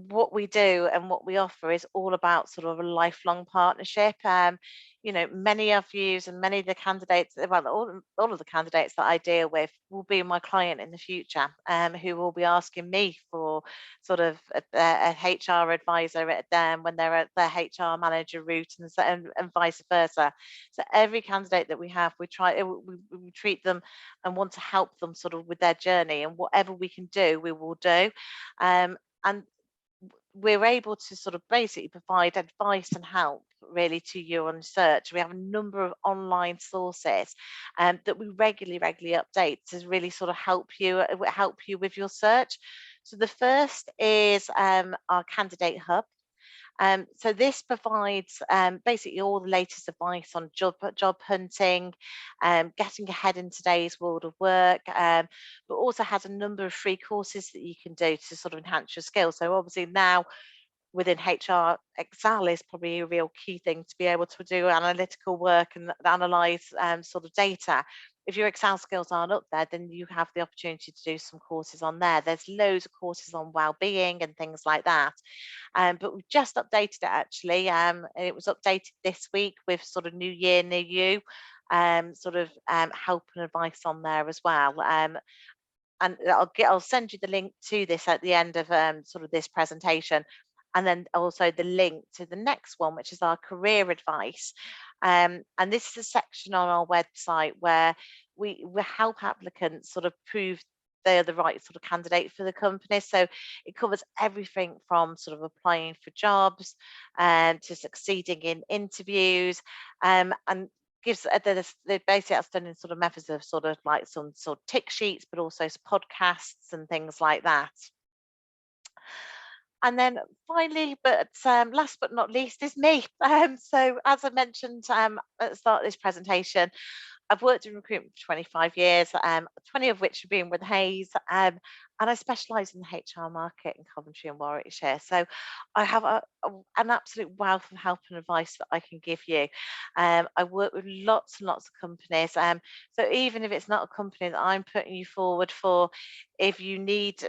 what we do and what we offer is all about sort of a lifelong partnership. Many of you and many of the candidates, well, all of the candidates that I deal with will be my client in the future, who will be asking me for sort of a HR advisor at them when they're at their HR manager route, and vice versa. So every candidate that we have, we treat them and want to help them sort of with their journey, and whatever we can do, we will do. And we're able to sort of basically provide advice and help really to you on search. We have a number of online sources that we regularly update to really sort of help you with your search. So the first is our candidate hub. So this provides basically all the latest advice on job hunting, getting ahead in today's world of work, but also has a number of free courses that you can do to sort of enhance your skills. So obviously now within HR, Excel is probably a real key thing to be able to do analytical work and analyze sort of data. If your Excel skills aren't up there, then you have the opportunity to do some courses on there. There's loads of courses on well-being and things like that. But we've just updated it actually. It was updated this week with sort of new year, new you, sort of help and advice on there as well. And I'll send you the link to this at the end of sort of this presentation. And then also the link to the next one, which is our career advice. And this is a section on our website where we help applicants sort of prove they're the right sort of candidate for the company. So it covers everything from sort of applying for jobs to succeeding in interviews, and gives the basic outstanding sort of methods of sort of like some sort of tick sheets, but also podcasts and things like that. And then finally, but last but not least, is me. So as I mentioned at the start of this presentation, I've worked in recruitment for 25 years, 20 of which have been with Hayes, and I specialise in the HR market in Coventry and Warwickshire. So I have an absolute wealth of help and advice that I can give you. I work with lots and lots of companies. So even if it's not a company that I'm putting you forward for, if you need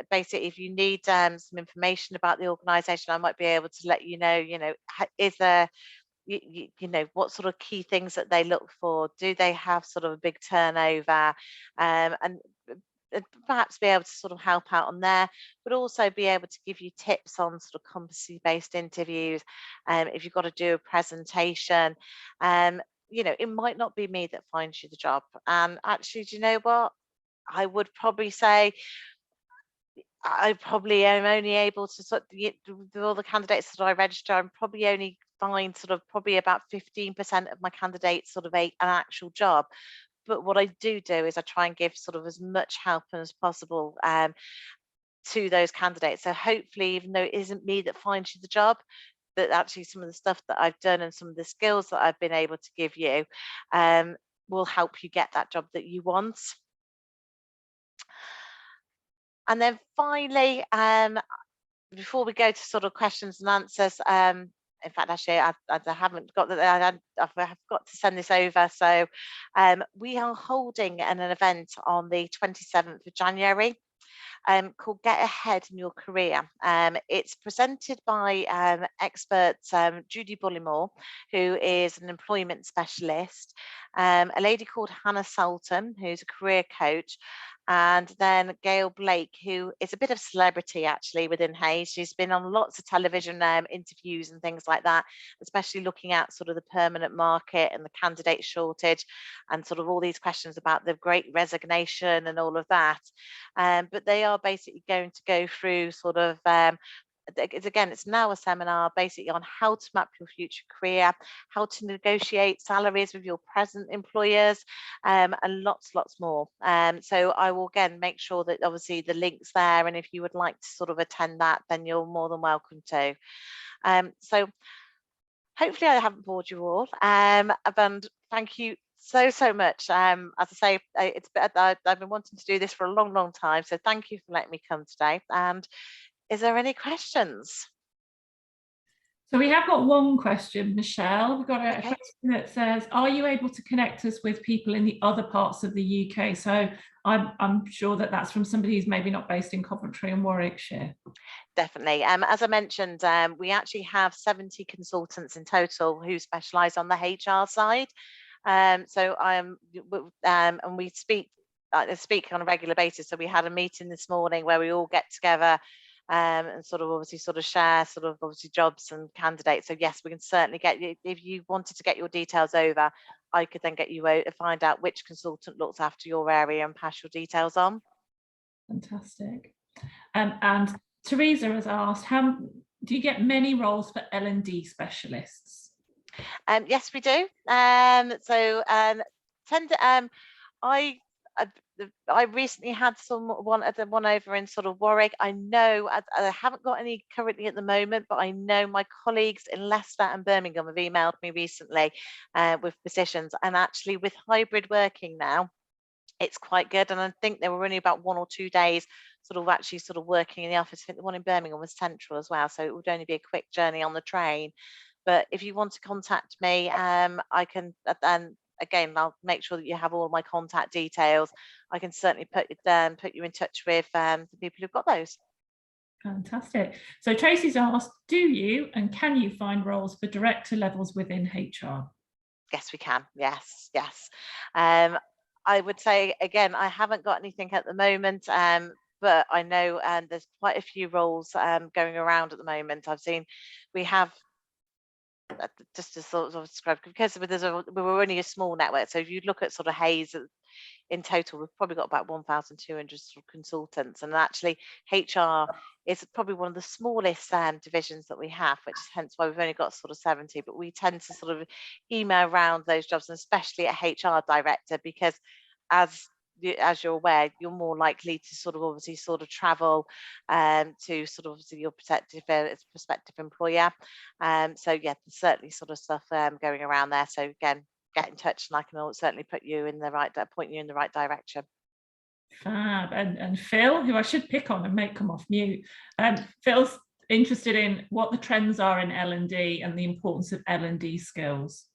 basically, if you need some information about the organisation, I might be able to let you know, is there you know, what sort of key things that they look for? Do they have sort of a big turnover? And perhaps be able to sort of help out on there, but also be able to give you tips on sort of competency-based interviews. If you've got to do a presentation, it might not be me that finds you the job. And actually, do you know what? I would probably say I probably am only able to sort of, with all the candidates that I register, I'm probably only find sort of probably about 15% of my candidates sort of an actual job. But what I do is I try and give sort of as much help as possible to those candidates. So hopefully, even though it isn't me that finds you the job, that actually some of the stuff that I've done and some of the skills that I've been able to give you will help you get that job that you want. And then finally, before we go to sort of questions and answers, in fact, actually, I haven't got that. I've got to send this over. So we are holding an event on the 27th of January called Get Ahead in Your Career. It's presented by expert Judy Bullymore, who is an employment specialist, a lady called Hannah Sultan, who's a career coach, and then Gail Blake, who is a bit of celebrity actually within Hayes. She's been on lots of television interviews and things like that, especially looking at sort of the permanent market and the candidate shortage and sort of all these questions about the great resignation and all of that. But they are basically going to go through sort of it's now a seminar basically on how to map your future career, how to negotiate salaries with your present employers, and lots more. So I will again make sure that obviously the link's there, and if you would like to sort of attend that, then you're more than welcome to. So hopefully I haven't bored you all, and thank you so much. As I say, I've been wanting to do this for a long time, so thank you for letting me come today. And is there any questions? So we have got one question, Michelle. We've got a question that says, are you able to connect us with people in the other parts of the UK? So I'm sure that that's from somebody who's maybe not based in Coventry and Warwickshire. Definitely. As I mentioned, we actually have 70 consultants in total who specialise on the HR side. And we speak on a regular basis. So we had a meeting this morning where we all get together and sort of obviously sort of share sort of obviously jobs and candidates. So yes, we can certainly get you, if you wanted to get your details over, I could then get you out to find out which consultant looks after your area and pass your details on. Fantastic. And Teresa has asked, how do you get many roles for L&D specialists? Yes, we do. I recently had one over in sort of Warwick. I know I haven't got any currently at the moment, but I know my colleagues in Leicester and Birmingham have emailed me recently with positions. And actually with hybrid working now, it's quite good. And I think there were only about 1 or 2 days sort of actually sort of working in the office. I think the one in Birmingham was central as well, so it would only be a quick journey on the train. But if you want to contact me, I can, and again, I'll make sure that you have all my contact details. I can certainly put you in touch with the people who've got those. Fantastic. So Tracy's asked, do you and can you find roles for director levels within HR? Yes, we can. Yes. I would say, again, I haven't got anything at the moment, but I know there's quite a few roles going around at the moment. I've seen we have, just to sort of describe, because we were only a small network. So if you look at sort of Hayes in total, we've probably got about 1,200 sort of consultants, and actually HR is probably one of the smallest divisions that we have, which is hence why we've only got sort of 70. But we tend to sort of email around those jobs, and especially a HR director, because as you're aware, you're more likely to sort of obviously sort of travel to sort of obviously your prospective employer. So yeah, there's certainly sort of stuff going around there. So again, get in touch and I can certainly point you in the right direction. Fab. And Phil, who I should pick on and make come off mute. Phil's interested in what the trends are in L&D and the importance of L&D skills.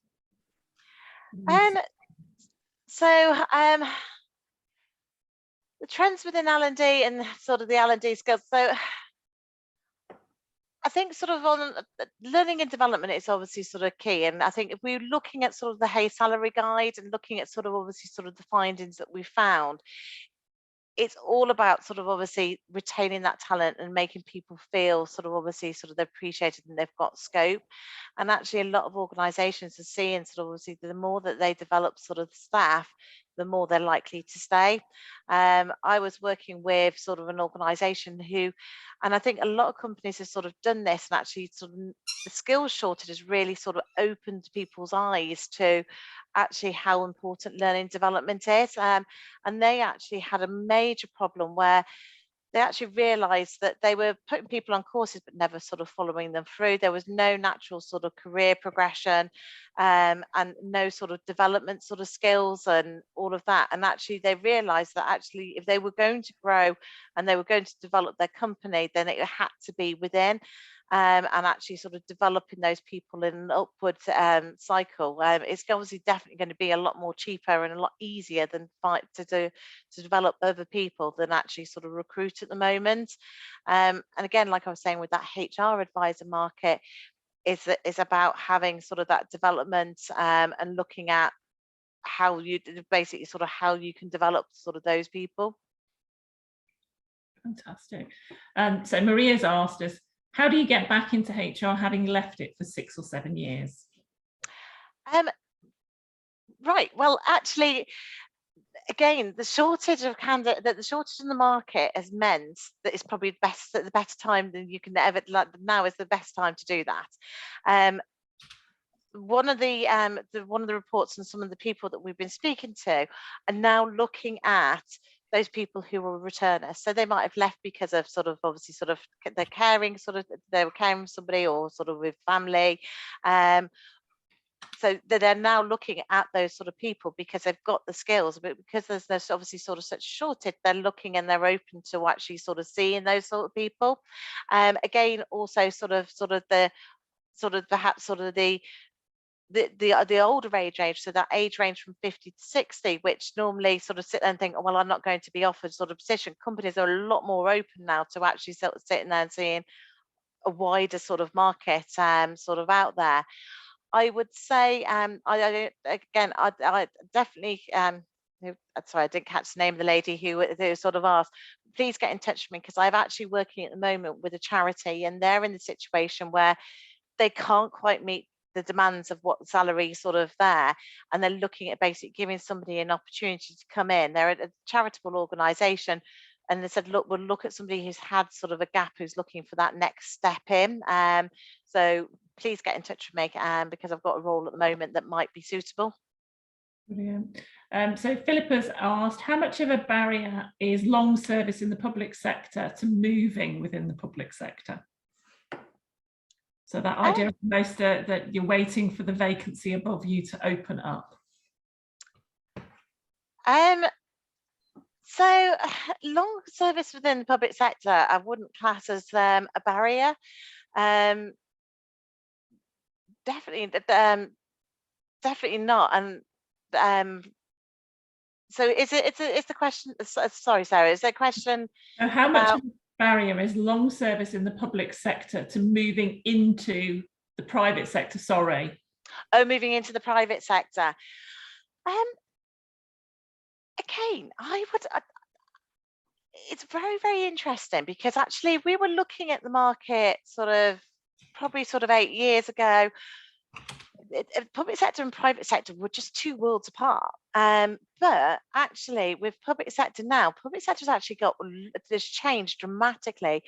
The trends within L&D and sort of the L&D skills. So I think sort of on learning and development is obviously sort of key. And I think if we're looking at sort of the Hayes salary guide and looking at sort of obviously sort of the findings that we found, it's all about sort of obviously retaining that talent and making people feel sort of obviously sort of they're appreciated and they've got scope. And actually a lot of organizations are seeing sort of obviously the more that they develop sort of staff, the more they're likely to stay. I was working with sort of an organization who, and I think a lot of companies have sort of done this, and actually sort of the skills shortage has really sort of opened people's eyes to actually how important learning development is. And they actually had a major problem where they actually realized that they were putting people on courses but never sort of following them through. There was no natural sort of career progression and no sort of development sort of skills and all of that. And actually they realized that actually if they were going to grow and they were going to develop their company, then it had to be within. And actually sort of developing those people in an upward cycle. It's obviously definitely going to be a lot more cheaper and a lot easier than to develop other people than actually sort of recruit at the moment. And again, like I was saying with that HR advisor market, is about having sort of that development and looking at how you basically sort of how you can develop sort of those people. Fantastic. So Maria's asked us, how do you get back into HR having left it for 6 or 7 years? Right. Well, actually, again, the shortage in the market has meant that it's probably the better time than you can ever. Like, now is the best time to do that. One of the reports and some of the people that we've been speaking to are now looking at those people who were returners. So they might have left because of sort of obviously sort of they're caring, sort of they were caring for somebody or sort of with family. So they're now looking at those sort of people because they've got the skills, but because there's obviously sort of such shortage, they're looking and they're open to actually sort of seeing those sort of people. Again, also sort of perhaps sort of the older age range, so that age range from 50 to 60, which normally sort of sit there and think, oh, well, I'm not going to be offered sort of position. Companies are a lot more open now to actually sort of sitting there and seeing a wider sort of market sort of out there. I would say, I definitely, sorry, I didn't catch the name of the lady who sort of asked, please get in touch with me, because I'm actually working at the moment with a charity and they're in the situation where they can't quite meet the demands of what salary sort of there, and they're looking at basically giving somebody an opportunity to come in. They're a charitable organisation, and they said, look, we'll look at somebody who's had sort of a gap, who's looking for that next step in. So please get in touch with me because I've got a role at the moment that might be suitable. Brilliant. So Philippa's asked, how much of a barrier is long service in the public sector to moving within the public sector? So that idea of most that you're waiting for the vacancy above you to open up. So long service within the public sector, I wouldn't class as a barrier. Definitely, definitely not. And so is the question? Sorry, Sarah. Is the question so how about much of a barrier is long service in the public sector to moving into the private sector? Sorry. Oh, moving into the private sector. Again, it's very, very interesting, because actually we were looking at the market probably 8 years ago. Public sector and private sector were just two worlds apart. But actually, with public sector now, public sector has actually this changed dramatically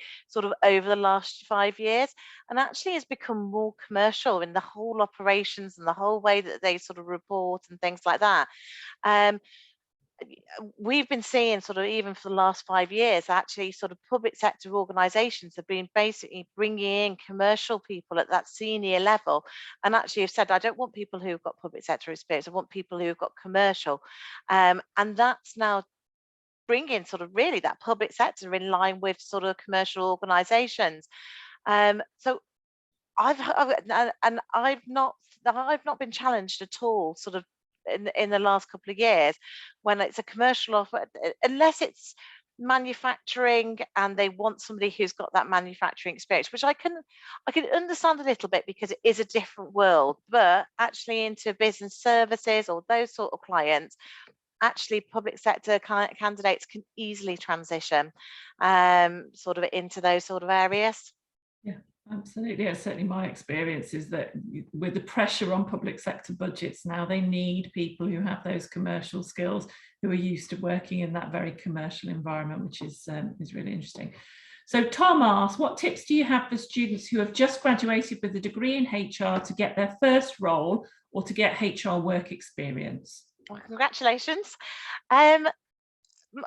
over the last 5 years, and actually has become more commercial in the whole operations and the whole way that they report and things like that. We've been seeing even for the last 5 years, actually public sector organisations have been basically bringing in commercial people at that senior level, and actually have said, I don't want people who've got public sector experience, I want people who've got commercial, and that's now bringing really that public sector in line with commercial organisations. So I've not been challenged at all in the last couple of years when it's a commercial offer, unless it's manufacturing and they want somebody who's got that manufacturing experience, which I can understand a little bit, because it is a different world. But actually into business services or those sort of clients, actually public sector candidates can easily transition into those areas. Yeah, absolutely. Yeah, certainly my experience is that with the pressure on public sector budgets now, they need people who have those commercial skills, who are used to working in that very commercial environment, which is really interesting. So Tom asks, what tips do you have for students who have just graduated with a degree in HR to get their first role or to get HR work experience? Well, congratulations.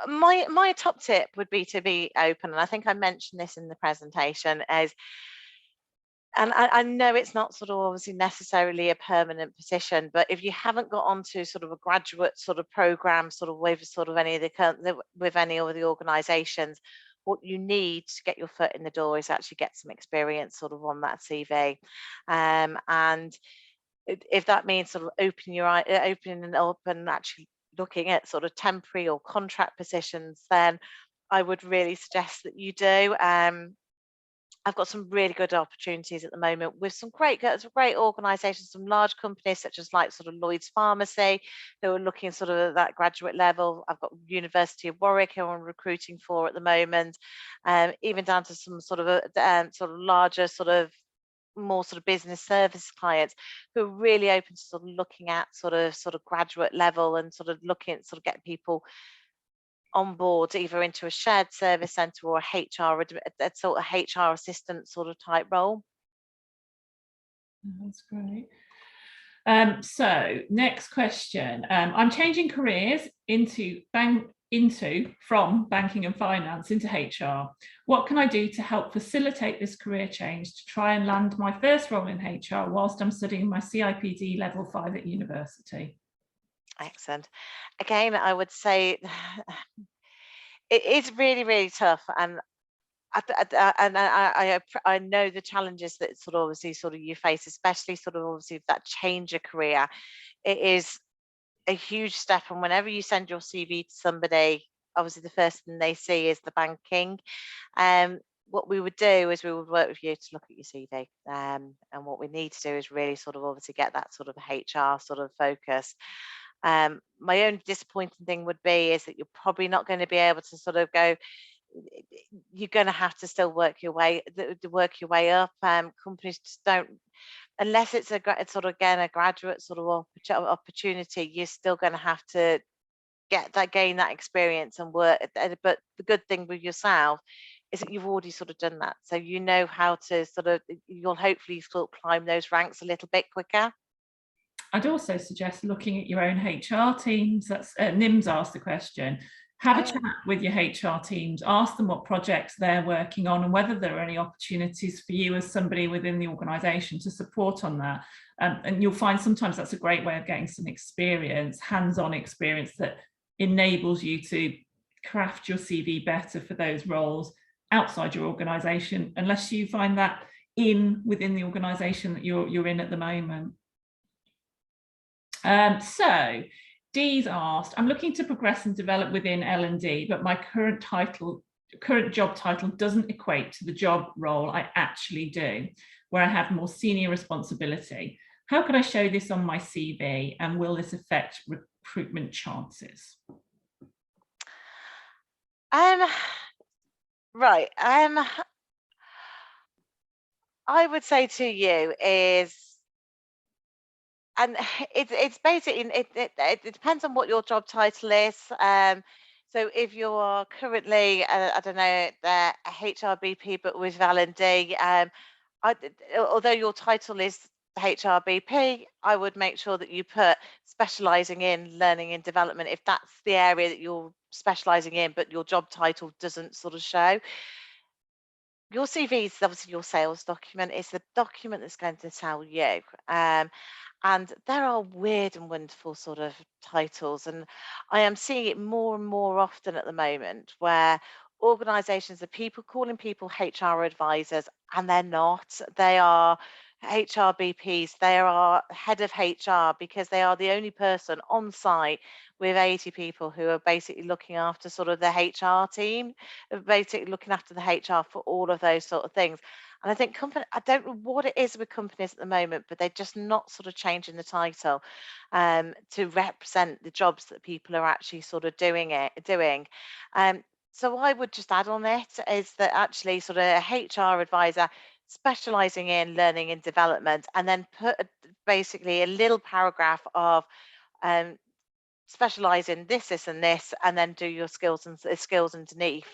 My top tip would be to be open, and I think I mentioned this in the presentation, and I know it's not obviously necessarily a permanent position, but if you haven't got onto a graduate program with any of the organisations, what you need to get your foot in the door is actually get some experience on that CV, and if that means opening up and actually looking at temporary or contract positions, then I would really suggest that you do. I've got some really good opportunities at the moment with some great organisations, some large companies such as Lloyd's Pharmacy, who are looking at that graduate level. I've got University of Warwick, who I'm recruiting for at the moment, even down to some larger more business service clients who are really open to looking at graduate level and looking at getting people on board either into a shared service centre or a HR, a HR assistant type role. That's great. So next question. I'm changing careers from banking and finance into HR. What can I do to help facilitate this career change to try and land my first role in HR whilst I'm studying my CIPD level 5 at university? Excellent. Again, I would say it is really, really tough, and I know the challenges that obviously you face, especially obviously that change of career. It is a huge step, and whenever you send your CV to somebody, obviously the first thing they see is the banking. What we would do is we would work with you to look at your CV, and what we need to do is really obviously get that HR focus. My only disappointing thing would be is that you're probably not going to be able to go. You're going to have to still work your way up. Companies just don't, unless it's a graduate opportunity. You're still going to have to gain that experience and work. But the good thing with yourself is that you've already done that, so you know how to you'll hopefully climb those ranks a little bit quicker. I'd also suggest looking at your own HR teams. That's Nim's asked the question. Have a chat with your HR teams, ask them what projects they're working on and whether there are any opportunities for you as somebody within the organisation to support on that. And you'll find sometimes that's a great way of getting some experience, hands-on experience that enables you to craft your CV better for those roles outside your organisation, unless you find that within the organisation that you're in at the moment. So Dee's asked, I'm looking to progress and develop within L&D, but my current job title doesn't equate to the job role I actually do, where I have more senior responsibility. How can I show this on my CV, and will this affect recruitment chances? Right. I would say to you is, and it's basically, it depends on what your job title is. So if you're currently, I don't know, the HRBP, but with L&D, although your title is HRBP, I would make sure that you put specialising in learning and development if that's the area that you're specialising in, but your job title doesn't sort of show. Your CV is obviously your sales document. It's the document that's going to tell you. And there are weird and wonderful sort of titles. And I am seeing it more and more often at the moment where organizations are people calling people HR advisors, and they're not. They are HRBPs. They are head of HR because they are the only person on site with 80 people who are basically looking after sort of the HR team, basically looking after the HR for all of those sort of things. And I think I don't know what it is with companies at the moment, but they're just not sort of changing the title to represent the jobs that people are actually sort of doing. So I would just add on it is that actually sort of a HR advisor specializing in learning and development, and then put basically a little paragraph of specialize in this, and this, and then do your skills and skills underneath.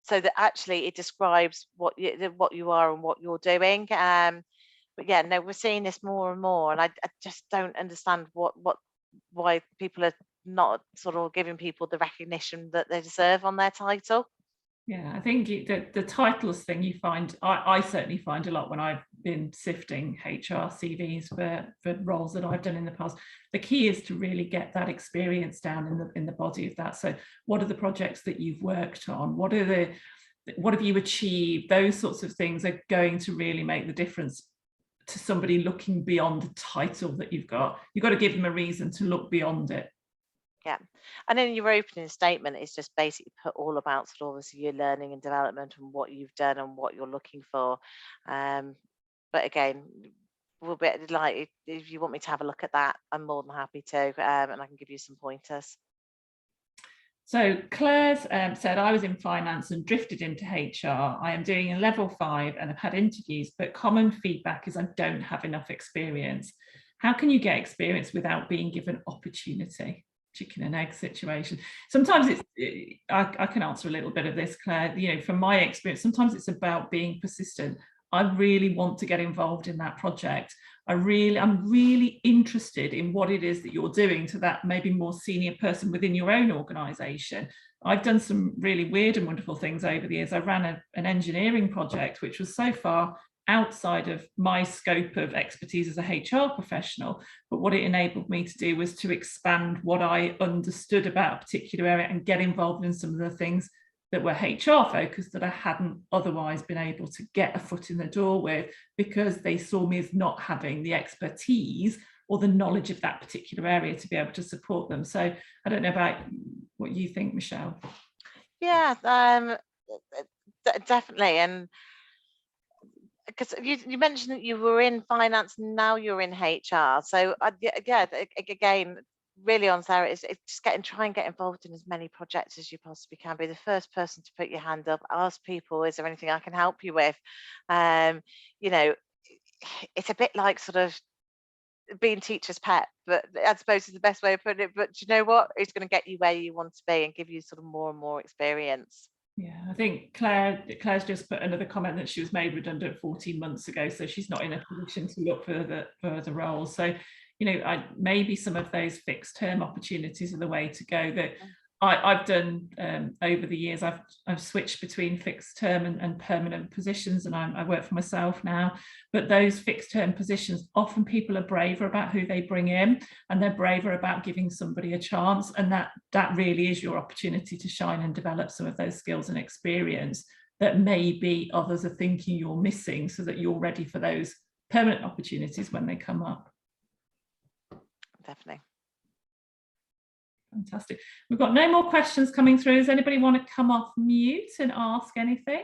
So that actually it describes what you are and what you're doing. But yeah, no, we're seeing this more and more, and I just don't understand why people are not sort of giving people the recognition that they deserve on their title. Yeah, I think the titles thing you find, I certainly find a lot when I've been sifting HR CVs for roles that I've done in the past. The key is to really get that experience down in the body of that. So what are the projects that you've worked on? What have you achieved? Those sorts of things are going to really make the difference to somebody looking beyond the title that you've got. You've got to give them a reason to look beyond it. Yeah, and then your opening statement is just basically put all about sort of obviously your learning and development and what you've done and what you're looking for. But again, we'll be like, if you want me to have a look at that, I'm more than happy to, and I can give you some pointers. So Claire's said, I was in finance and drifted into HR. I am doing a level 5 and have had interviews, but common feedback is I don't have enough experience. How can you get experience without being given opportunity? Chicken and egg situation. Sometimes I can answer a little bit of this, Claire. You know, from my experience, sometimes it's about being persistent. I really want to get involved in that project. I'm really interested in what it is that you're doing to that maybe more senior person within your own organisation. I've done some really weird and wonderful things over the years. I ran an engineering project, which was so far outside of my scope of expertise as a HR professional, but what it enabled me to do was to expand what I understood about a particular area and get involved in some of the things that were HR focused that I hadn't otherwise been able to get a foot in the door with, because they saw me as not having the expertise or the knowledge of that particular area to be able to support them. So I don't know about what you think, Michelle. Yeah, definitely. And because you mentioned that you were in finance, now you're in HR. So yeah, again, really on Sarah, it's just try and get involved in as many projects as you possibly can. Be the first person to put your hand up, ask people, is there anything I can help you with? You know, it's a bit like sort of being teacher's pet, but I suppose is the best way of putting it. But you know what? It's going to get you where you want to be and give you sort of more and more experience. Yeah, I think Claire's just put another comment that she was made redundant 14 months ago, so she's not in a position to look for the roles. So you know, maybe some of those fixed term opportunities are the way to go. That I've done over the years. I've switched between fixed term and permanent positions, and I work for myself now. But those fixed term positions, often people are braver about who they bring in, and they're braver about giving somebody a chance, and that really is your opportunity to shine and develop some of those skills and experience that maybe others are thinking you're missing, so that you're ready for those permanent opportunities when they come up. Definitely. Fantastic. We've got no more questions coming through. Does anybody want to come off mute and ask anything?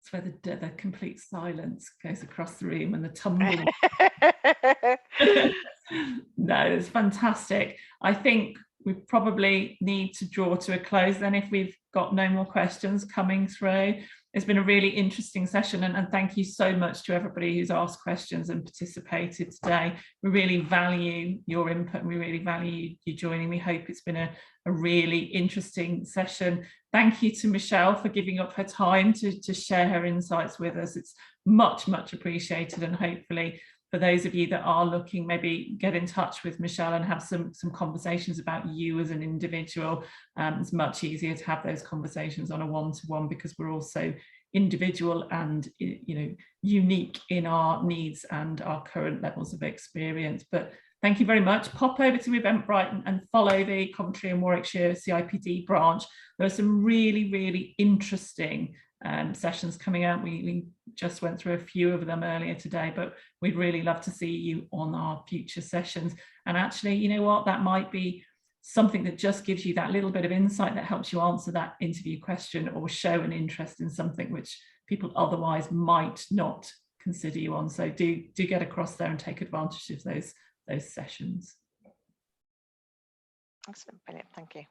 It's where the complete silence goes across the room and the tumble. No, it's fantastic. I think we probably need to draw to a close then, if we've got no more questions coming through. It's been a really interesting session, and thank you so much to everybody who's asked questions and participated today. We really value your input, and we really value you joining. We hope it's been a really interesting session. Thank you to Michelle for giving up her time to share her insights with us. It's much, much appreciated, and hopefully for those of you that are looking, maybe get in touch with Michelle and have some conversations about you as an individual. It's much easier to have those conversations on a one-to-one, because we're also individual and, you know, unique in our needs and our current levels of experience. But thank you very much. Pop over to Eventbrite and follow the Coventry and Warwickshire CIPD branch. There are some really, really interesting sessions coming out. We just went through a few of them earlier today, but we'd really love to see you on our future sessions. And actually, you know what, that might be something that just gives you that little bit of insight that helps you answer that interview question, or show an interest in something which people otherwise might not consider you on. So do get across there and take advantage of those sessions. Excellent, brilliant, thank you.